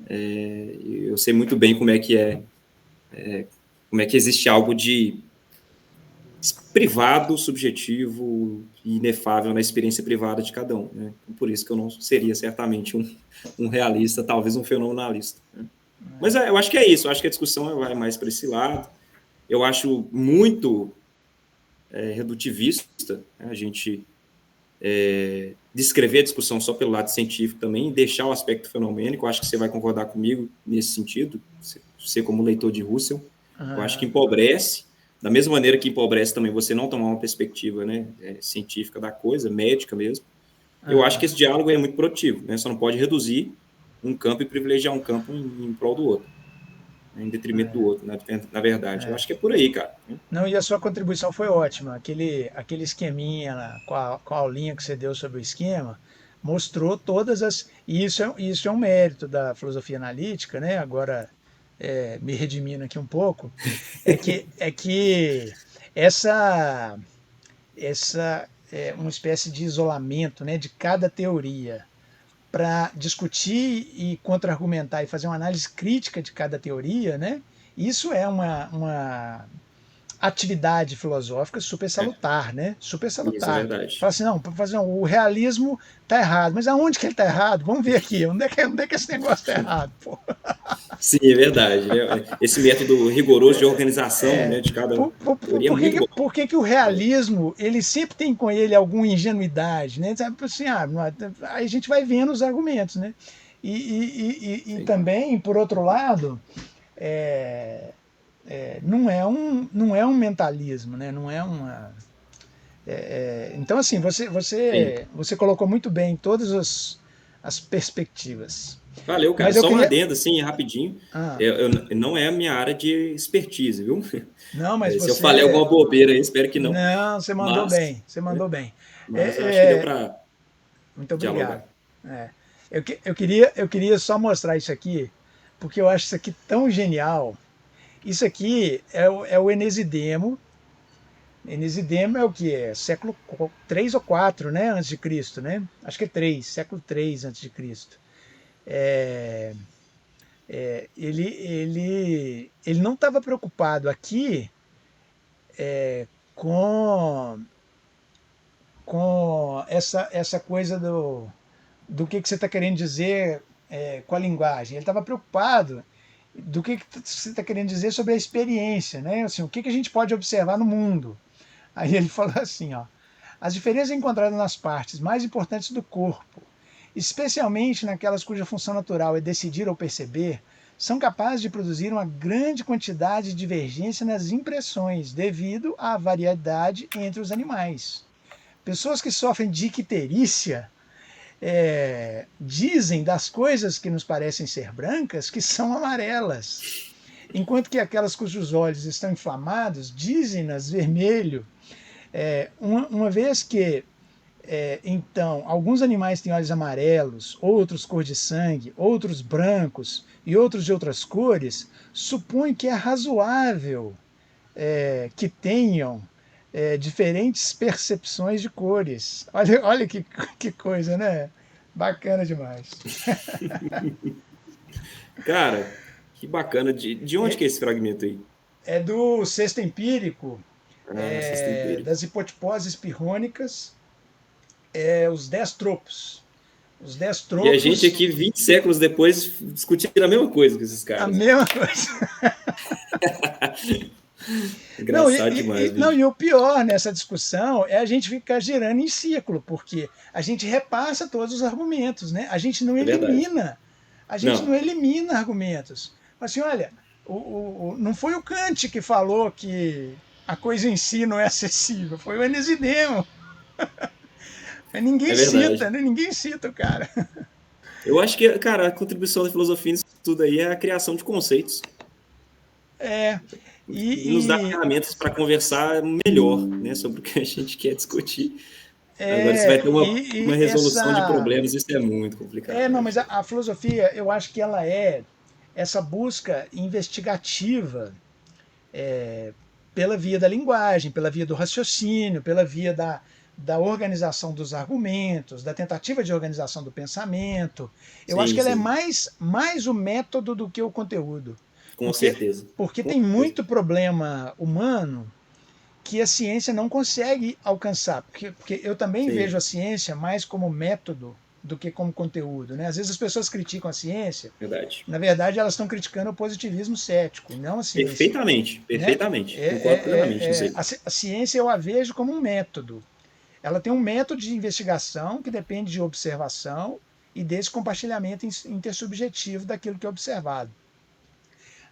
eu sei muito bem como é que existe algo de privado, subjetivo e inefável na experiência privada de cada um, né? Por isso que eu não seria certamente um realista, talvez um fenomenalista, né? Mas eu acho que é isso, eu acho que a discussão vai mais para esse lado. Eu acho muito redutivista, né? A gente descrever a discussão só pelo lado científico também, deixar o aspecto fenomênico. Eu acho que você vai concordar comigo nesse sentido, você como leitor de Russell. Eu acho que empobrece, da mesma maneira que empobrece também você não tomar uma perspectiva, né, científica da coisa, médica mesmo. Eu acho que esse diálogo é muito produtivo, né? Você não pode reduzir um campo e privilegiar um campo em prol do outro, né, em detrimento do outro, na verdade. Eu acho que é por aí, cara. Não, e a sua contribuição foi ótima. Aquele esqueminha lá, com a aulinha que você deu sobre o esquema, mostrou todas as... E isso é um mérito da filosofia analítica, né? Agora, me redimindo aqui um pouco, é que essa é uma espécie de isolamento, né, de cada teoria para discutir e contra-argumentar e fazer uma análise crítica de cada teoria, né? Isso é uma atividade filosófica super salutar, né? Super salutar. Isso é verdade. Fala assim, não, o realismo tá errado, mas aonde que ele tá errado? Vamos ver aqui, onde é que esse negócio tá errado, pô? Sim, é verdade, né? Esse método rigoroso de organização, né, de cada teoria é muito bom. Por que o realismo, ele sempre tem com ele alguma ingenuidade, né? Assim, aí a gente vai vendo os argumentos, né? E também, por outro lado, não é um mentalismo, né? Não é uma... Então, assim, você colocou muito bem todas as perspectivas. Valeu, cara. Mas eu Só um queria. adendo, assim, rapidinho. Não é a minha área de expertise, viu? Não, mas Se eu falei alguma bobeira aí, espero que não. Não, você mandou Mas, bem, você mandou bem. mas eu acho que deu para Muito obrigado. dialogar. Eu queria só mostrar isso aqui, porque eu acho isso aqui tão genial. Isso aqui é o Enesidemo. Enesidemo é o que? Século 3 ou 4, né, antes de Cristo, né? Acho que é 3, século 3 antes de Cristo. Ele não estava preocupado aqui com, com essa coisa do que você está querendo dizer com a linguagem. Ele estava preocupado do que você está querendo dizer sobre a experiência, né? Assim, o que a gente pode observar no mundo. Aí ele falou assim, ó, as diferenças encontradas nas partes mais importantes do corpo, especialmente naquelas cuja função natural é decidir ou perceber, são capazes de produzir uma grande quantidade de divergência nas impressões, devido à variedade entre os animais. Pessoas que sofrem de icterícia dizem das coisas que nos parecem ser brancas que são amarelas, enquanto que aquelas cujos olhos estão inflamados dizem-nas vermelho. Uma vez que, então, alguns animais têm olhos amarelos, outros cor de sangue, outros brancos e outros de outras cores, supõe que é razoável que tenham diferentes percepções de cores. Olha que coisa, né? Bacana demais. Cara, que bacana. De onde que é esse fragmento aí? É do Sexto Empírico, Sexta empírica. das hipotiposes pirrônicas, os 10 tropos. Os 10 E a gente tropos. aqui, 20 séculos depois, discutindo a mesma coisa com esses A caras. mesma coisa. Engraçado demais, não, bicho. e o pior nessa discussão é a gente ficar girando em círculo, porque a gente repassa todos os argumentos, né? A gente não É verdade. elimina. A gente não Não, elimina argumentos. Mas assim, olha, não foi o Kant que falou que a coisa em si não é acessível, foi o Enesidemo. Mas ninguém é cita, verdade. né? Ninguém cita o cara. Eu acho que, cara, a contribuição da filosofia nisso tudo aí é a criação de conceitos. É, E nos dá e, ferramentas para conversar melhor, né, sobre o que a gente quer discutir. Agora, você vai ter e uma resolução de essa. problemas, isso é muito complicado, Não, né? mas a filosofia, eu acho que ela é essa busca investigativa pela via da linguagem, pela via do raciocínio, pela via da organização dos argumentos, da tentativa de organização do pensamento. Eu acho Sim, que ela é sim, mais o método do que o conteúdo. com Porque, certeza. porque Com tem certeza. muito problema humano que a ciência não consegue alcançar. Porque eu também vejo Sim, a ciência mais como método do que como conteúdo. Né? Às vezes as pessoas criticam a ciência, verdade. na verdade elas estão criticando o positivismo cético, não a ciência. Perfeitamente, Né? perfeitamente. Concordo plenamente nisso aí. A ciência eu a vejo como um método. Ela tem um método de investigação que depende de observação e desse compartilhamento intersubjetivo daquilo que é observado.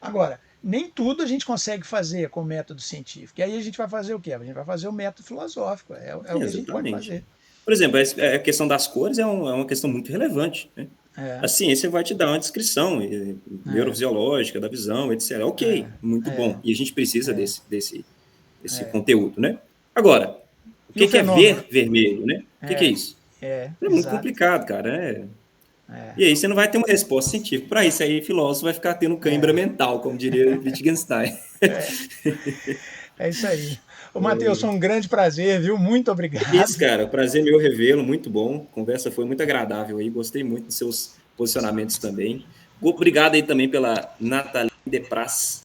Agora, nem tudo a gente consegue fazer com o método científico. E aí a gente vai fazer o quê? A gente vai fazer o método filosófico. É o que a gente pode Exatamente. fazer. Por exemplo, a questão das cores é uma questão muito relevante, né? É, A ciência vai te dar uma descrição é, neurofisiológica da visão, etc. Ok, muito é, bom. E a gente precisa é, desse é. conteúdo, né? Agora, o E o que é fenômeno? ver vermelho, né? O que é isso? É muito Exato. complicado, cara. É, E aí você não vai ter uma resposta científica. Para isso aí, filósofo vai ficar tendo cãibra é, mental, como diria Wittgenstein. é. É isso aí. Ô, Matheus, foi um grande prazer, viu? Muito Isso, obrigado. cara. Prazer meu revê-lo, muito bom. A conversa foi muito agradável aí. Gostei muito dos seus posicionamentos também. Obrigado aí também pela Nathalie Depraz.